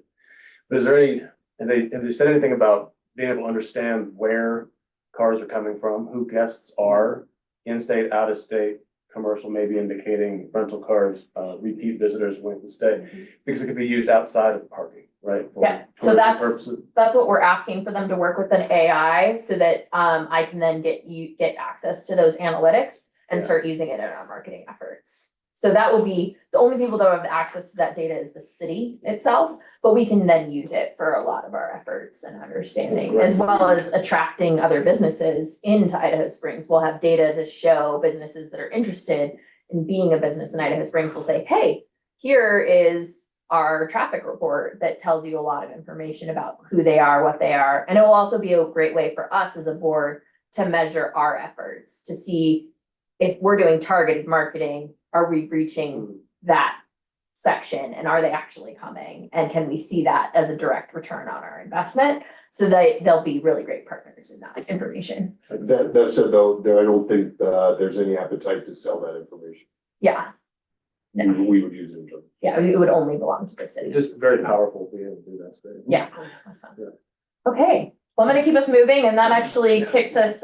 But is there any, have they said anything about being able to understand where cars are coming from, who guests are, in-state, out-of-state, commercial, maybe indicating rental cars, repeat visitors willing to stay, because it could be used outside of parking, right? for Yeah, so tourism purposes. that's what we're asking for them to work with an AI so that I can then get access to those analytics and Yeah. start using it in our marketing efforts. So that will be, the only people that have access to that data is the city itself, but we can then use it for a lot of our efforts and understanding, as well as attracting other businesses into Idaho Springs. We'll have data to show businesses that are interested in being a business in Idaho Springs. We'll say, hey, here is our traffic report that tells you a lot of information about who they are, what they are. And it will also be a great way for us as a board to measure our efforts, to see if we're doing targeted marketing, are we reaching that section and are they actually coming? And can we see that as a direct return on our investment? So they'll be really great partners in that information. That said, though, I don't think there's any appetite to sell that information. Yeah, We would use it internally. yeah, it would only belong to the city. Just very powerful to be able to do that. Great. Yeah, awesome. Okay, well, I'm gonna keep us moving and that actually kicks us,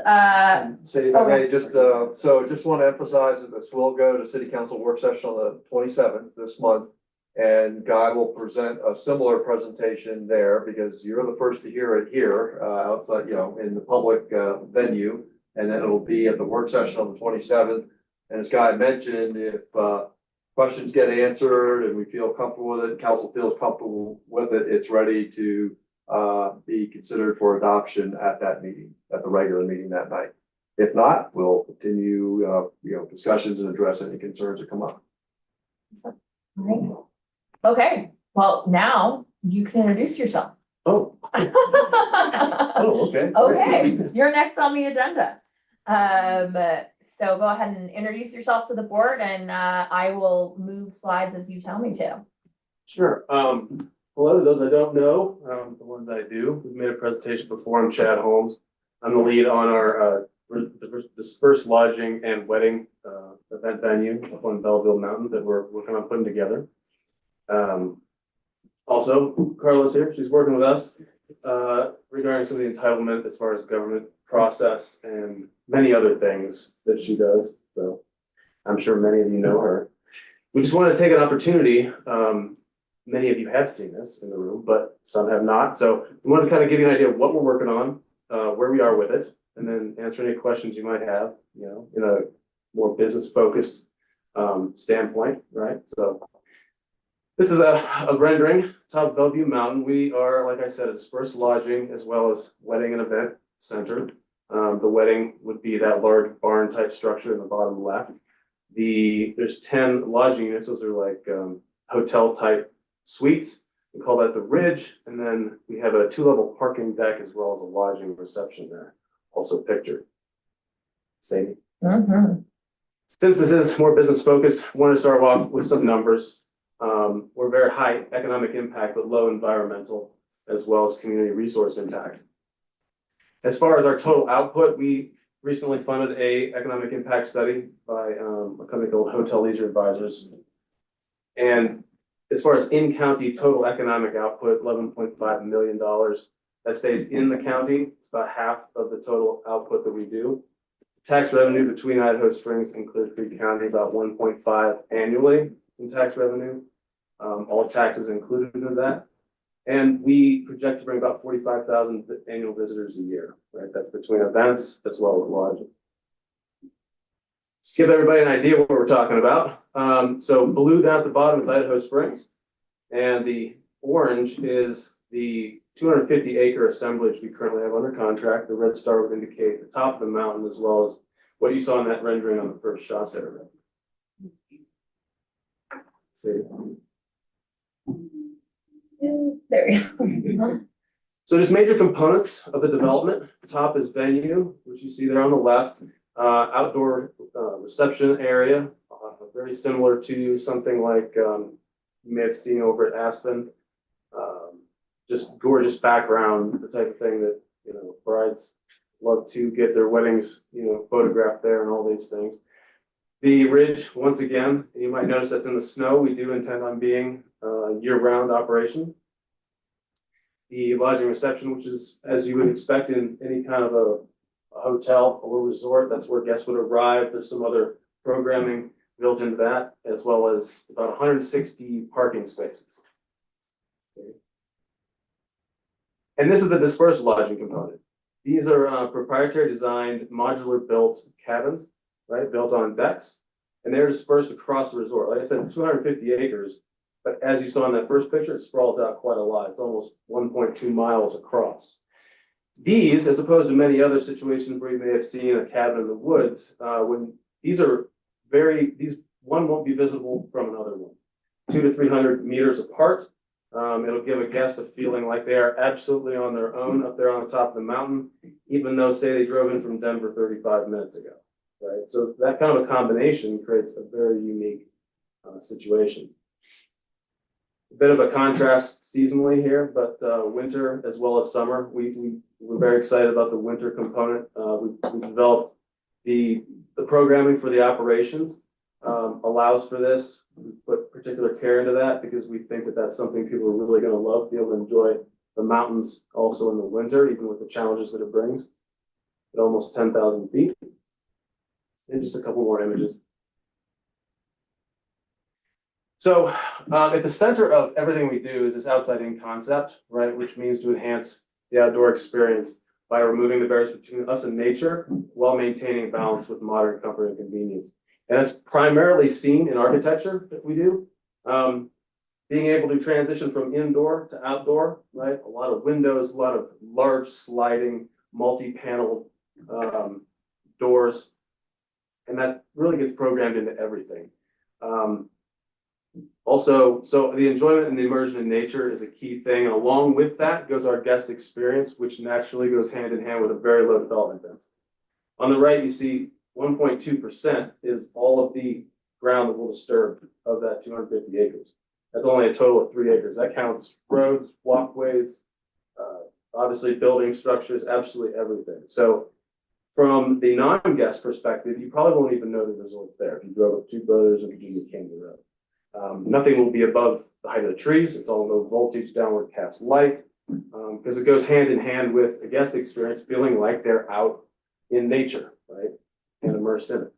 City, if I may, just want to emphasize that this will go to city council work session on the 27th this month. And Guy will present a similar presentation there because you're the first to hear it here, outside, in the public, venue. And then it'll be at the work session on the 27th. And as Guy mentioned, if, questions get answered and we feel comfortable with it, council feels comfortable with it, it's ready to be considered for adoption at that meeting, at the regular meeting that night. If not, we'll continue, discussions and address any concerns that come up. okay, well, now you can introduce yourself. Oh. Oh, okay. Okay, you're next on the agenda. So go ahead and introduce yourself to the board and I will move slides as you tell me to. Sure. Hello, those I don't know, the ones I do, we've made a presentation before. I'm Chad Holmes. I'm the lead on our dispersed lodging and wedding event venue up on Belleville Mountain that we're working on putting together. Also, Carla's here, she's working with us regarding some of the entitlement as far as government process and many other things that she does. So I'm sure many of you know her. We just want to take an opportunity. Many of you have seen this in the room, but some have not. So we want to kind of give you an idea of what we're working on, where we are with it, and then answer any questions you might have, in a more business focused standpoint, right? So this is a rendering, top of Bellevue Mountain. We are, like I said, a dispersed lodging as well as wedding and event center. The wedding would be that large barn type structure in the bottom left. There's 10 lodging units. Those are like hotel type suites. We call that the Ridge. And then we have a 2-level parking deck as well as a lodging reception there, also pictured. Sadie. Since this is more business focused, I want to start off with some numbers. We're very high economic impact, but low environmental as well as community resource impact. As far as our total output, we recently funded a economic impact study by a company called Hotel Leisure Advisors. And as far as in-county total economic output, $11.5 million. That stays in the county. It's about half of the total output that we do. Tax revenue between Idaho Springs and Clear Creek County, about 1.5 annually in tax revenue. All taxes included in that. And we project to bring about 45,000 annual visitors a year, right? That's between events as well as lodging. Give everybody an idea what we're talking about. So blue down at the bottom is Idaho Springs. And the orange is the 250-acre assemblage we currently have under contract. The red star would indicate the top of the mountain as well as what you saw in that rendering on the first shot there. See. There you go. So just major components of the development. Top is venue, which you see there on the left. Outdoor reception area, very similar to something like you may have seen over at Aspen. Just gorgeous background, the type of thing that brides love to get their weddings, photographed there and all these things. The Ridge, once again, you might notice that's in the snow. We do intend on being a year-round operation. The lodging reception, which is, as you would expect in any kind of a hotel or resort, that's where guests would arrive. There's some other programming built into that, as well as about 160 parking spaces. And this is the dispersed lodging component. These are proprietary designed, modular built cabins, right, built on decks, and they're dispersed across the resort. Like I said, 250 acres, but as you saw in that first picture, it sprawls out quite a lot. It's almost 1.2 miles across. These, as opposed to many other situations where you may have seen a cabin in the woods, when these are one won't be visible from another one, 200 to 300 meters apart. It'll give a guest a feeling like they are absolutely on their own up there on the top of the mountain, even though, say, they drove in from Denver 35 minutes ago, right? So that kind of a combination creates a very unique situation. A bit of a contrast seasonally here, but winter as well as summer, we're very excited about the winter component. We developed the programming for the operations allows for this. We put particular care into that because we think that that's something people are really going to love, be able to enjoy the mountains also in the winter, even with the challenges that it brings at almost 10,000 feet. And just a couple more images. So at the center of everything we do is this outside-in concept, right? Which means to enhance the outdoor experience by removing the barriers between us and nature while maintaining balance with modern comfort and convenience. And it's primarily seen in architecture that we do. Being able to transition from indoor to outdoor, right? A lot of windows, a lot of large sliding, multi-panel doors. And that really gets programmed into everything. Also, so the enjoyment and the immersion in nature is a key thing. And along with that goes our guest experience, which naturally goes hand in hand with a very low development density. On the right, you see 1.2% is all of the ground that will disturb of that 250 acres. That's only a total of 3 acres. That counts roads, walkways, obviously building structures, absolutely everything. So from the non-guest perspective, you probably won't even know the resort's there if you drove up Two Brothers or Virginia Canyon Road. Nothing will be above the height of the trees. It's all low voltage, downward cast light, because it goes hand in hand with the guest experience, feeling like they're out in nature, right, and immersed in it.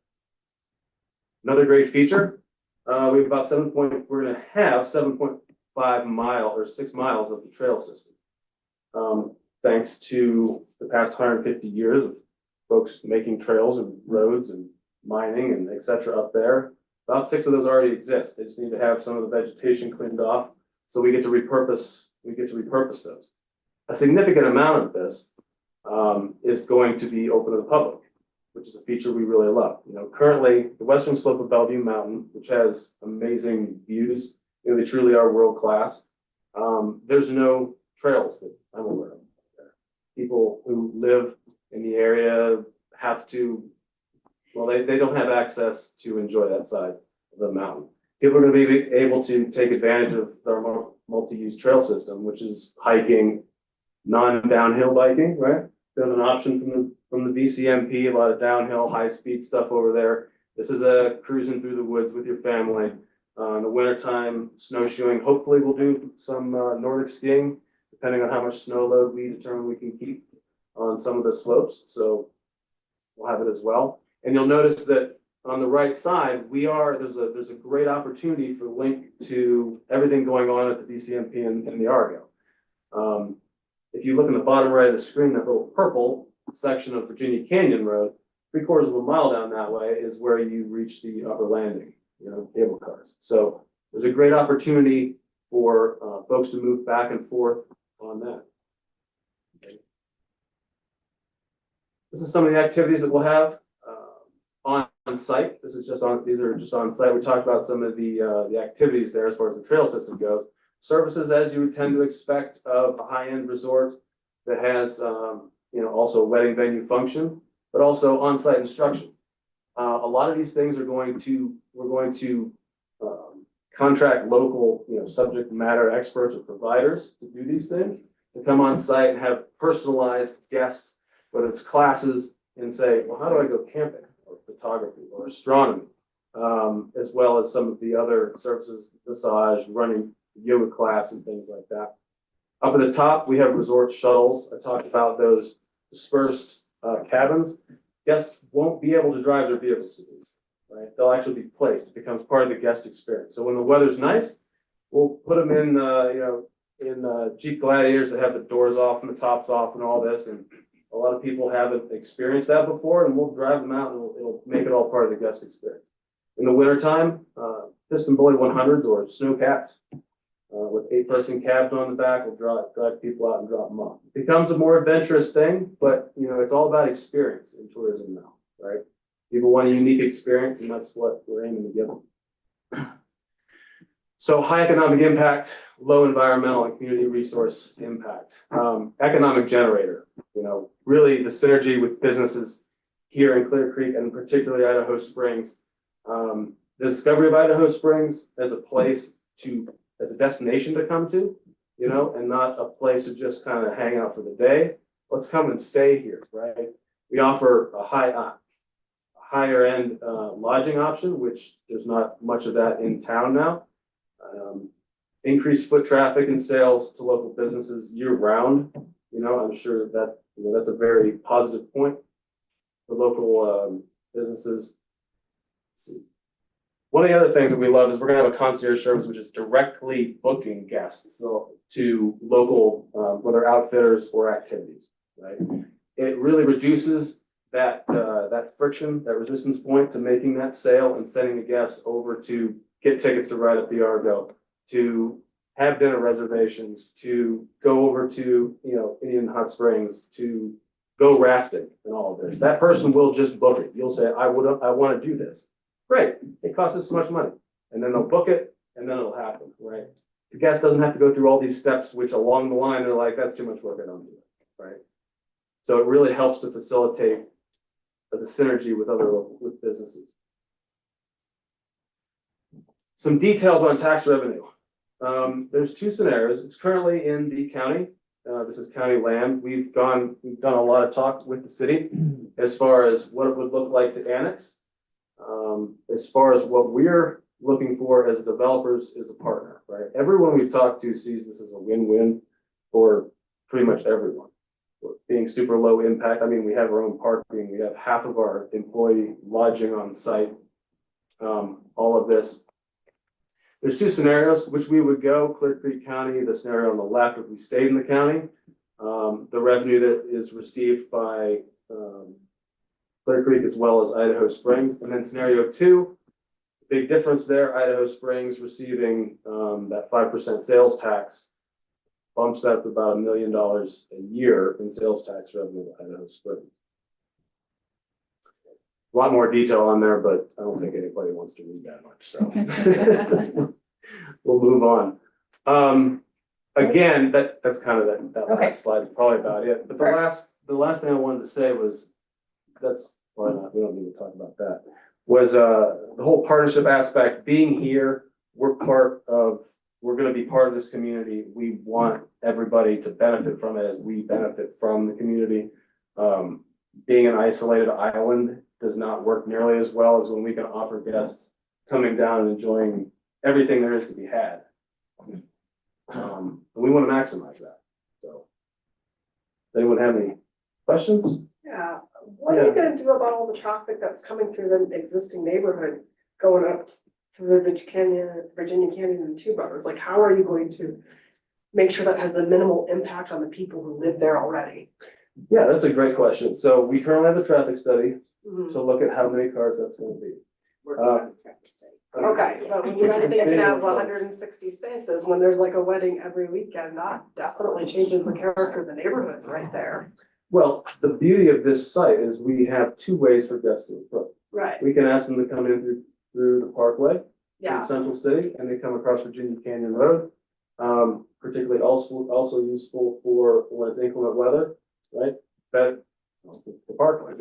Another great feature, we have about we're going to have 7.5 mile or 6 miles of the trail system. Thanks to the past 150 years of folks making trails and roads and mining and et cetera up there. About 6 of those already exist. They just need to have some of the vegetation cleaned off. So we get to repurpose those. A significant amount of this is going to be open to the public, which is a feature we really love. Currently the western slope of Bellevue Mountain, which has amazing views, they truly are world class. There's no trails that I'm aware of. People who live in the area have to, well, they don't have access to enjoy that side of the mountain. People are going to be able to take advantage of our multi-use trail system, which is hiking, non-downhill biking, right? Been an option from the VCMP, a lot of downhill, high-speed stuff over there. This is a cruising through the woods with your family. In the wintertime, snowshoeing. Hopefully we'll do some Nordic skiing, depending on how much snow load we determine we can keep on some of the slopes. So we'll have it as well. And you'll notice that on the right side, there's a great opportunity for link to everything going on at the VCMP and the Argo. If you look in the bottom right of the screen, that little purple section of Virginia Canyon Road, 3/4 of a mile down that way is where you reach the upper landing, cable cars. So there's a great opportunity for folks to move back and forth on that. Okay. This is some of the activities that we'll have on site. These are just on site. We talked about some of the activities there as far as the trail system goes. Services, as you would tend to expect of a high-end resort that has, also a wedding venue function, but also on-site instruction. A lot of these things we're going to contract local, subject matter experts or providers to do these things, to come on site and have personalized guest whether it's classes and say, well, how do I go camping or photography or astronomy? As well as some of the other services, massage, running, yoga class and things like that. Up at the top, we have resort shuttles. I talked about those dispersed cabins. Guests won't be able to drive their vehicles to these, right? They'll actually be placed. It becomes part of the guest experience. So when the weather's nice, we'll put them in, in Jeep Gladiators that have the doors off and the tops off and all this. And a lot of people haven't experienced that before, and we'll drive them out and it'll make it all part of the guest experience. In the wintertime, Piston Bully 100s or Snowcats with 8-person cabs on the back will drive people out and drop them off. It becomes a more adventurous thing, but it's all about experience in tourism now, right? People want a unique experience, and that's what we're aiming to give them. So high economic impact, low environmental and community resource impact. Economic generator, really the synergy with businesses here in Clear Creek and particularly Idaho Springs. The discovery of Idaho Springs as a place as a destination to come to, and not a place to just kind of hang out for the day. Let's come and stay here, right? We offer a higher end lodging option, which there's not much of that in town now. Increased foot traffic and sales to local businesses year round. I'm sure that that's a very positive point for local businesses. Let's see. One of the other things that we love is we're gonna have a concierge service, which is directly booking guests to local, whether outfitters or activities, right? It really reduces that friction, that resistance point to making that sale and sending the guest over to get tickets to ride at the Argo, to have dinner reservations, to go over to, Indian Hot Springs, to go rafting and all of this. That person will just book it. You'll say, I want to do this. Great, it costs us so much money. And then they'll book it and then it'll happen, right? The guest doesn't have to go through all these steps, which along the line, they're like, that's too much work, I don't do it, right? So it really helps to facilitate the synergy with businesses. Some details on tax revenue. There's 2 scenarios. It's currently in the county. This is county land. We've done a lot of talks with the city as far as what it would look like to annex. As far as what we're looking for as developers is a partner, right? Everyone we've talked to sees this as a win-win for pretty much everyone. Being super low impact. I mean, we have our own parking. We have half of our employee lodging on site. All of this. There's 2 scenarios which we would go. Clear Creek County, the scenario on the left, if we stayed in the county, the revenue that is received by Clear Creek as well as Idaho Springs. And then scenario 2, big difference there, Idaho Springs receiving that 5% sales tax bumps that to about $1 million a year in sales tax revenue to Idaho Springs. A lot more detail on there, but I don't think anybody wants to read that much, so we'll move on. Again, that's kind of that last slide is probably about it. But the last thing I wanted to say was that's why not, we don't need to talk about that. Was the whole partnership aspect, being here, we're gonna be part of this community. We want everybody to benefit from it as we benefit from the community. Being an isolated island does not work nearly as well as when we can offer guests coming down and enjoying everything there is to be had. And we want to maximize that. So, does anyone have any questions? Yeah, what are you gonna do about all the traffic that's coming through the existing neighborhood going up through Virginia Canyon and Two Brothers? Like, how are you going to make sure that has the minimal impact on the people who live there already? Yeah, that's a great question. So we currently have a traffic study to look at how many cars that's going to be. Okay, but when you guys thinking out 160 spaces, when there's like a wedding every weekend, that definitely changes the character of the neighborhoods right there. Well, the beauty of this site is we have 2 ways for guests to approach. Right. We can ask them to come in through the Parkway Yeah. in Central City, and they come across Virginia Canyon Road. Particularly also useful for when it's inclement weather, right? But the Parkway.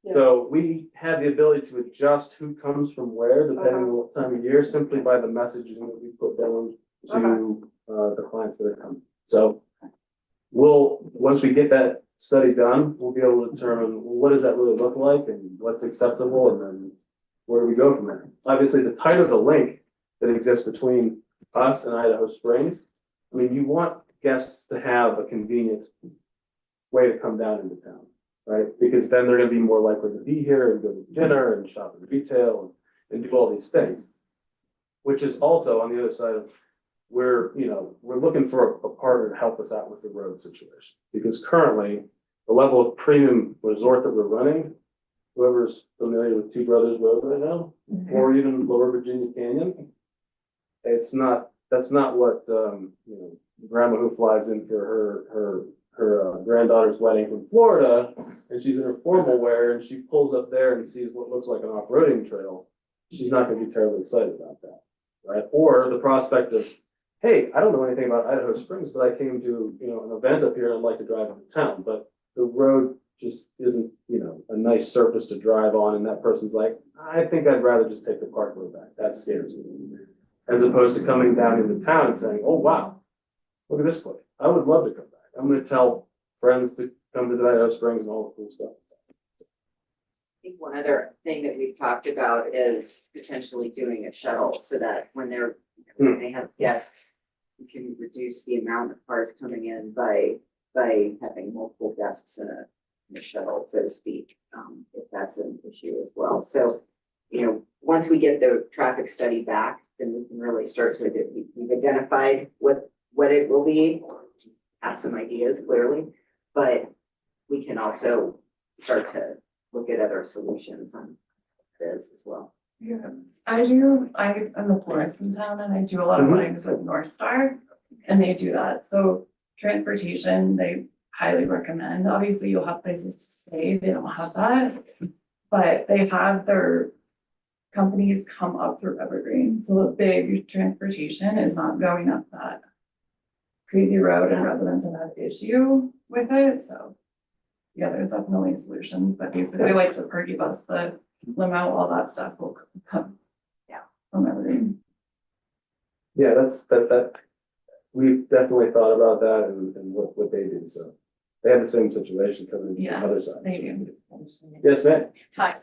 Yeah. So we have the ability to adjust who comes from where, depending on what time of year, simply by the messaging that we put down to the clients that are coming. So once we get that study done, we'll be able to determine what does that really look like and what's acceptable, and then where do we go from there? Obviously, the tighter the link that exists between us and Idaho Springs, I mean, you want guests to have a convenient way to come down into town, right? Because then they're gonna be more likely to be here and go to dinner and shop in retail and do all these things. Which is also on the other side of, we're looking for a partner to help us out with the road situation. Because currently, the level of premium resort that we're running, whoever's familiar with Two Brothers Road right now, or even Lower Virginia Canyon, that's not what, grandma who flies in for her granddaughter's wedding from Florida, and she's in her formal wear, and she pulls up there and sees what looks like an off-roading trail. She's not gonna be terribly excited about that, right? Or the prospect of, hey, I don't know anything about Idaho Springs, but I came to, an event up here and I'd like to drive into town, but the road just isn't, a nice surface to drive on, and that person's like, I think I'd rather just take the park road back. That scares me. As opposed to coming down into town and saying, oh, wow, look at this place. I would love to come back. I'm gonna tell friends to come visit Idaho Springs and all the cool stuff. I think one other thing that we've talked about is potentially doing a shuttle so that when they have guests, you can reduce the amount of cars coming in by having multiple guests in a shuttle, so to speak, if that's an issue as well. So, once we get the traffic study back, then we can really start to, we've identified what it will be, have some ideas clearly, but we can also start to look at other solutions on this as well. Yeah, I'm the florist in town, and I do a lot of weddings with North Star, and they do that. So transportation, they highly recommend. Obviously, you'll have places to stay. They don't have that, but they have their companies come up through Evergreen. So the big transportation is not going up that crazy road, and residents have had issue with it. So yeah, there's definitely solutions, but basically like the Perky bus, the limo, all that stuff will come from Evergreen. Yeah, that, we've definitely thought about that and what they do, so. They have the same situation coming from the other side. They do. Yes, ma'am. Hi,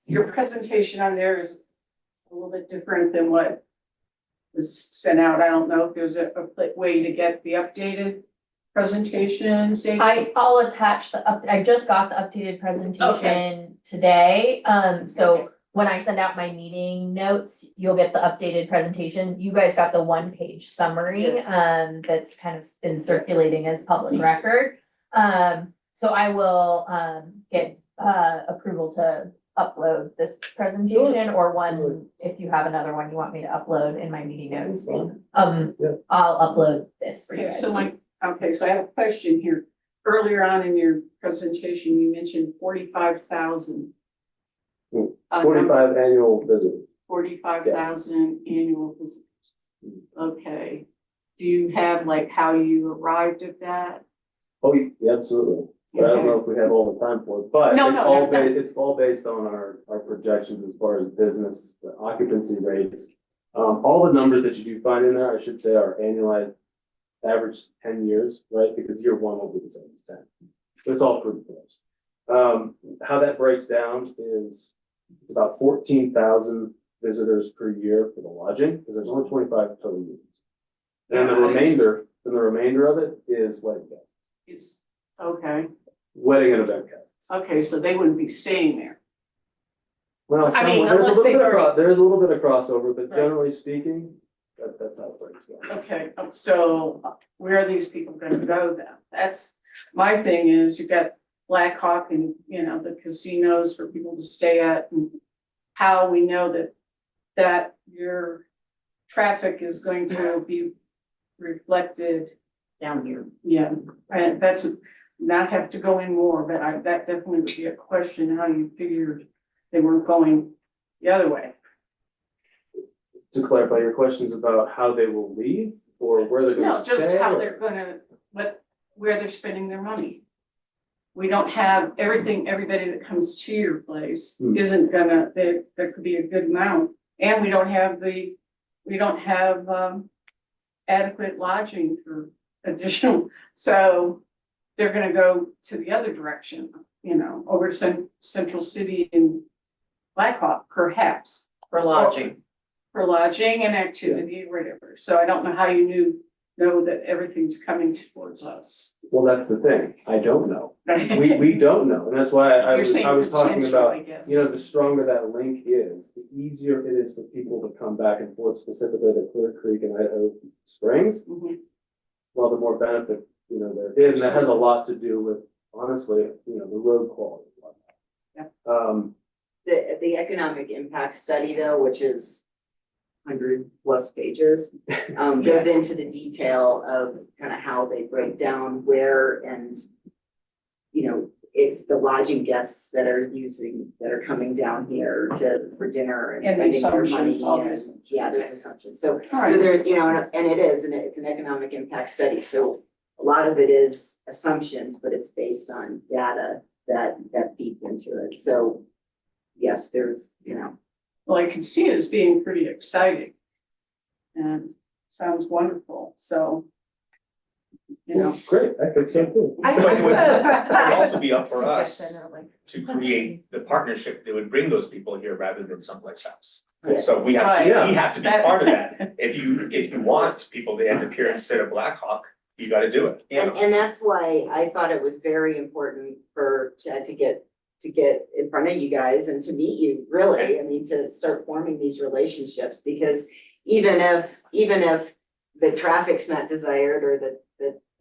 your presentation on there is a little bit different than what was sent out. I don't know if there's a way to get the updated presentation. I'll attach I just got the updated presentation today. So when I send out my meeting notes, you'll get the updated presentation. You guys got the 1-page summary, that's kind of been circulating as public record. So I will, get, approval to upload this presentation, or one, if you have another one you want me to upload in my meeting notes. I'll upload this for you guys. So so I have a question here. Earlier on in your presentation, you mentioned 45,000. 45 annual visitors. 45,000 annual visitors. Okay. Do you have how you arrived at that? Oh, yeah, absolutely. But I don't know if we have all the time for it, but it's all based on our projections as far as business, the occupancy rates. All the numbers that you do find in there, I should say, are annualized average 10 years, right? Because year one will be the same as 10. So it's all pretty close. How that breaks down is it's about 14,000 visitors per year for the lodging, because there's only 25 total units. And the remainder of it is wedding guests. Okay. Wedding and event guests. Okay, so they wouldn't be staying there. Well, there's a little bit of crossover, but generally speaking, that's how it breaks down. Okay, so where are these people gonna go then? That's, my thing is, you've got Black Hawk and, the casinos for people to stay at, and how we know that your traffic is going to be reflected down here. Yeah, and that's not have to go in more, but that definitely would be a question, how you figured they weren't going the other way. To clarify, your questions about how they will leave or where they're gonna stay? No, just how they're gonna, where they're spending their money. We don't have everybody that comes to your place isn't gonna, there could be a good amount. And we don't have adequate lodging for additional, so they're gonna go to the other direction, you know, over to Central City and Blackhawk, perhaps. For lodging. For lodging and activity, whatever. So I don't know how you know that everything's coming towards us. Well, that's the thing. I don't know. We don't know. And that's why I You're was, saying I was talking potential, I about, guess. you know, the stronger that link is, the easier it is for people to come back and forth, specifically to Clear Creek and Idaho Springs. Mhm. Well, the more benefit, you know, there is, and that has a lot to do with, honestly, you know, the road quality. The economic impact study though, which is 100+ pages, goes into the detail of kind of how they break down where and, you know, it's the lodging guests that are coming down here for dinner and And the spending their money. assumptions, all and- those. Yeah, there's assumptions. So, All right. so there, you know, and it's an economic impact study. So a lot of it is assumptions, but it's based on data that feeds into it. So yes, there's, you know. Well, I can see it as being pretty exciting. And sounds wonderful, so. You know. Great, I think so too. I But it would have also be up for us suggestion or like- to create the partnership that would bring those people here rather than someplace else. Yeah. So we have, Right. we have to be part of that. If you want people to end up here instead of Blackhawk, you gotta do it. And that's why I thought it was very important for Chad to get in front of you guys and to meet you, really. I mean, to start forming these relationships, because even if the traffic's not desired or the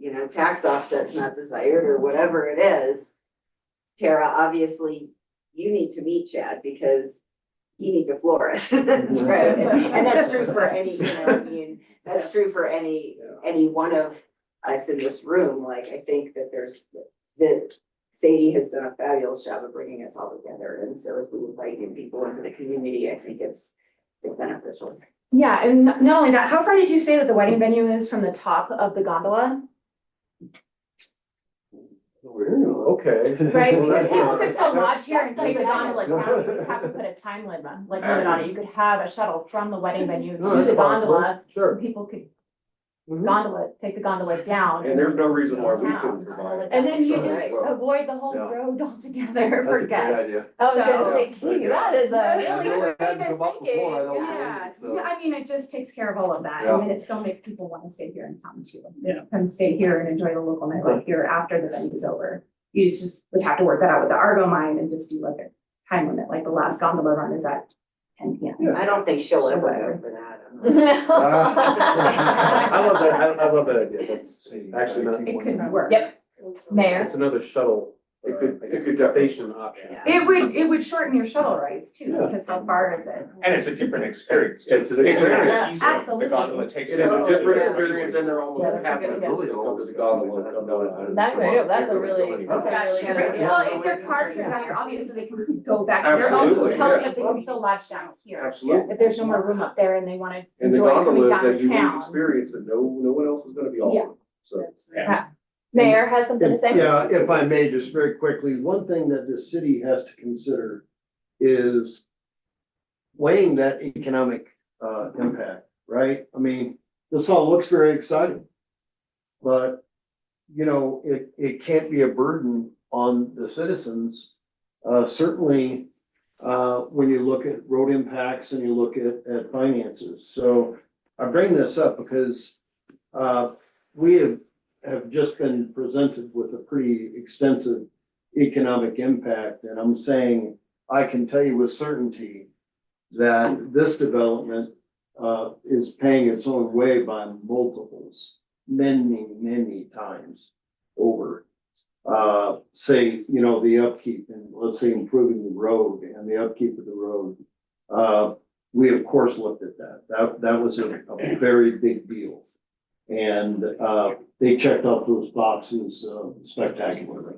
you know, tax offset's not desired or whatever it is, Tara, obviously you need to meet Chad because he needs a florist. That's right. And that's true for any, you know, I mean, that's true for any one of us in this room. Like, I think that Sadie has done a fabulous job of bringing us all together. And so as we invite new people into the community, I think it's beneficial. Yeah, and not only that, how far did you say that the wedding venue is from the top of the gondola? Okay. Right, Well, because that's- people could still lodge here and that's take the like gondola that. down, you just have to put a time limit on it, you could have a shuttle from the wedding venue No, to that's the possible. gondola. Sure. People could Mhm. take the gondola down. And there's no reason why we down. couldn't provide. And then you shuttle just as well. avoid the whole Yeah. road altogether That's for a great guests. idea. I was gonna So- say, gee, that is a Yeah, really no, it hadn't creative come up thinking, before, I don't yeah. believe, so. Yeah, I mean, it just takes care of all of that, Yeah. and then it still makes people wanna stay here in town too. Yeah. Come stay here and enjoy the local nightlife here after the venue's over. You just would have to work that out with the Argo mine and just do like a time limit, like the last gondola run is at 10 p.m. I don't think she'll ever go for that. I love that, I love that idea. That's actually not. It could work. Yep. Mayor. It's another shuttle, It could- I guess, it could definitely- station option. It would shorten your shuttle rides too, Yeah. because how far is it? And it's a different experience. It's an very experience. easy. Absolutely. The gondola takes. It is a them- different experience and they're almost Yeah, that's a happy good- to really go to the gondola and come down. That's a really good idea. Well, if their cars are down here, obviously they can go back to their homes, Absolutely, tell them yeah. if they can still lodge down here. Absolutely. If there's no more room up there and they wanna And the enjoy coming gondola is down that to unique town. experience that no one else is gonna be offering, so. Mayor has something to say? Yeah, if I may, just very quickly, one thing that the city has to consider is weighing that economic impact, right? I mean, this all looks very exciting. But, you know, it can't be a burden on the citizens. Certainly, when you look at road impacts and you look at finances. So I bring this up because we have just been presented with a pretty extensive economic impact, and I'm saying, I can tell you with certainty that this development is paying its own way by multiples, many times over. Say, you know, the upkeep and let's say improving the road and the upkeep of the road. We of course looked at that. That was a very big deal. And they checked off those boxes spectacularly.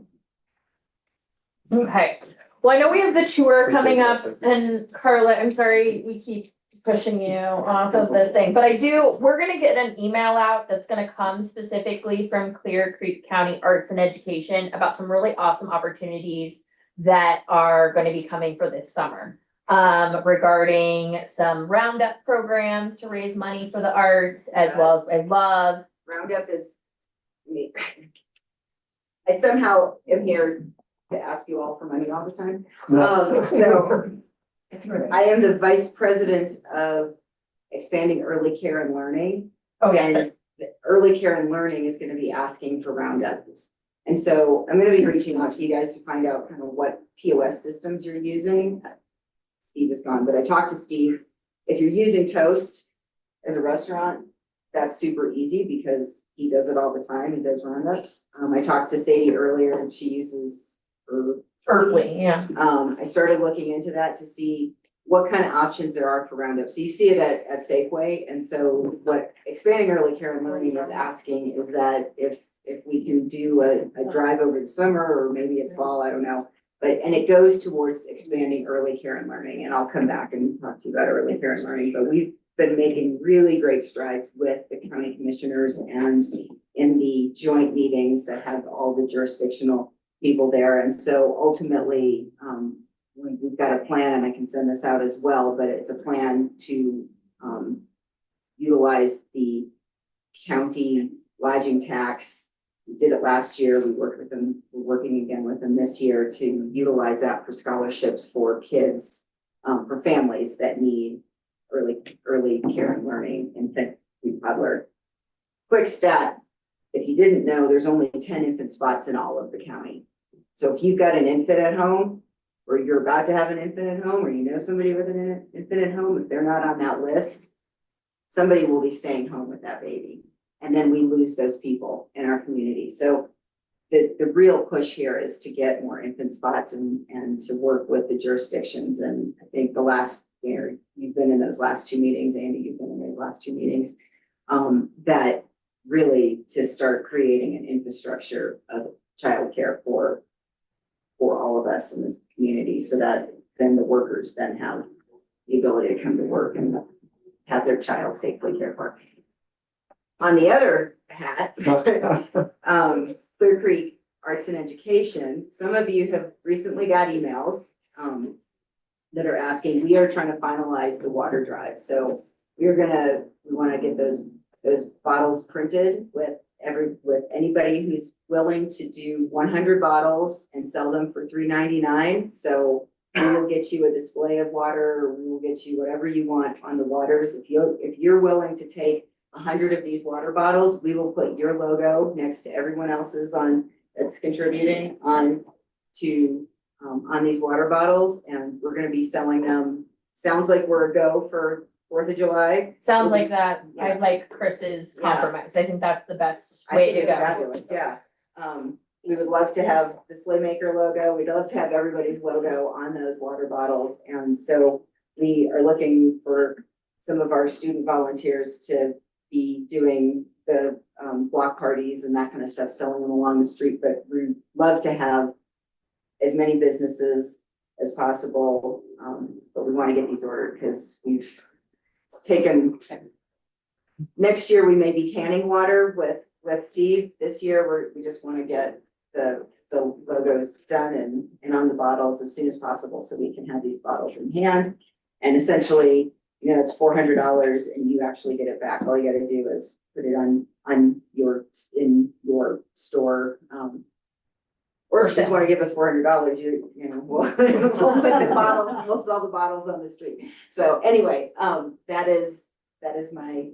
Okay, well, I know we have the tour coming up and Carla, I'm sorry, we keep pushing you off of this thing, but we're gonna get an email out that's gonna come specifically from Clear Creek County Arts and Education about some really awesome opportunities that are gonna be coming for this summer. Regarding some roundup programs to raise money for the arts, as well as I love. Roundup is, I mean, I somehow am here to ask you all for money all the time. So I am the vice president of expanding early care and learning. Oh, yes, And the early care and learning is gonna be asking for roundups. And so I'm gonna be reaching out to you guys to find out kind of what POS systems you're using. Steve is gone, but I talked to Steve. If you're using Toast as a restaurant, that's super easy because he does it all the time. He does roundups. I talked to Sadie earlier and she uses Earthly, yeah. I started looking into that to see what kind of options there are for roundups. So you see it at Safeway. And so what expanding early care and learning is asking is that if we can do a drive over the summer, or maybe it's fall, I don't know. And it goes towards expanding early care and learning. And I'll come back and talk to you about early care and learning, but we've been making really great strides with the county commissioners and in the joint meetings that have all the jurisdictional people there. And so ultimately, we've got a plan, and I can send this out as well, but it's a plan to utilize the county lodging tax. We did it last year. We worked with them. We're working again with them this year to utilize that for scholarships for kids, for families that need early care and learning, infant, toddler. Quick stat, if you didn't know, there's only 10 infant spots in all of the county. So if you've got an infant at home, or you're about to have an infant at home, or you know somebody with an infant at home, if they're not on that list, somebody will be staying home with that baby. And then we lose those people in our community. So the real push here is to get more infant spots and to work with the jurisdictions. And I think the last year, you've been in those last two meetings, Andy, you've been in those last two meetings, that really to start creating an infrastructure of childcare for all of us in this community, so that then the workers then have the ability to come to work and have their child safely cared for. On the other hat, Clear Creek Arts and Education, some of you have recently got emails that are asking, we are trying to finalize the water drive. So we want to get those bottles printed with anybody who's willing to do 100 bottles and sell them for $3.99. So we will get you a display of water, or we will get you whatever you want on the waters. If you're willing to take 100 of these water bottles, we will put your logo next to everyone else's that's contributing on these water bottles, and we're going to be selling them. Sounds like we're a go for 4th of July. Sounds like that. Yeah. I like Chris's Yeah. compromise. I think that's the best I way think to it's go. fabulous, yeah. We would love to have the Slaymaker logo. We'd love to have everybody's logo on those water bottles. And so we are looking for some of our student volunteers to be doing the block parties and that kind of stuff, selling them along the street. But we'd love to have as many businesses as possible. But we want to get these ordered because we've taken, next year we may be canning water with Steve. This year we just want to get the logos done and on the bottles as soon as possible so we can have these bottles in hand. And essentially, it's $400 and you actually get it back. All you got to do is put it in your store. Or if you just want to give us $400, we'll put the bottles, we'll sell the bottles on the street. So anyway, that is my,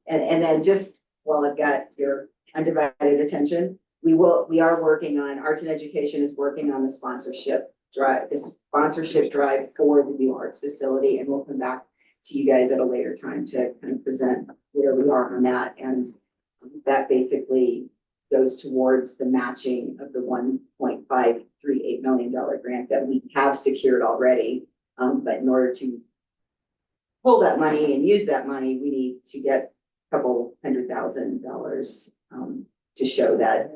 and then just while I've got your undivided attention, we are working on, Arts and Education is working on the sponsorship drive for the new arts facility, and we'll come back to you guys at a later time to kind of present where we are on that. And that basically goes towards the matching of the $1.538 million grant that we have secured already. But in order to pull that money and use that money, we need to get a couple $100,000 to show that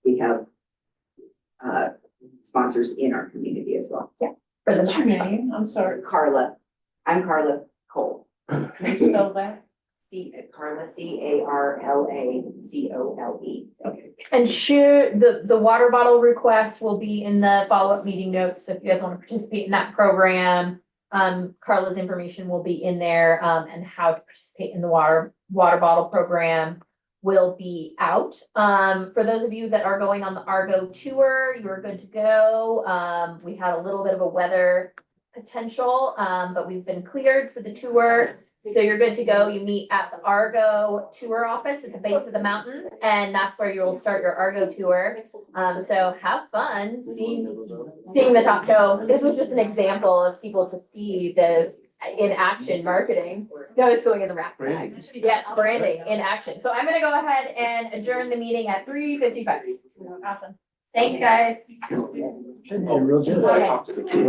we have sponsors in our community as well. Yeah. For the What's your name? I'm sorry. Carla. I'm Carla Cole. Can you spell that? Carla, CARLACOLE. Okay. And the water bottle request will be in the follow-up meeting notes. So if you guys want to participate in that program, Carla's information will be in there, and how to participate in the water bottle program. will be out. For those of you that are going on the Argo tour, you are good to go. We had a little bit of a weather potential, but we've been cleared for the tour. So you're good to go. You meet at the Argo tour office at the base of the mountain, and that's where you'll start your Argo tour. So have fun seeing the top go. This was just an example of people to see the in action marketing. No, it's going in the wrap bags. Yes, branding in action. So I'm gonna go ahead and adjourn the meeting at 3:55. Awesome. Thanks, guys. Real good. Okay.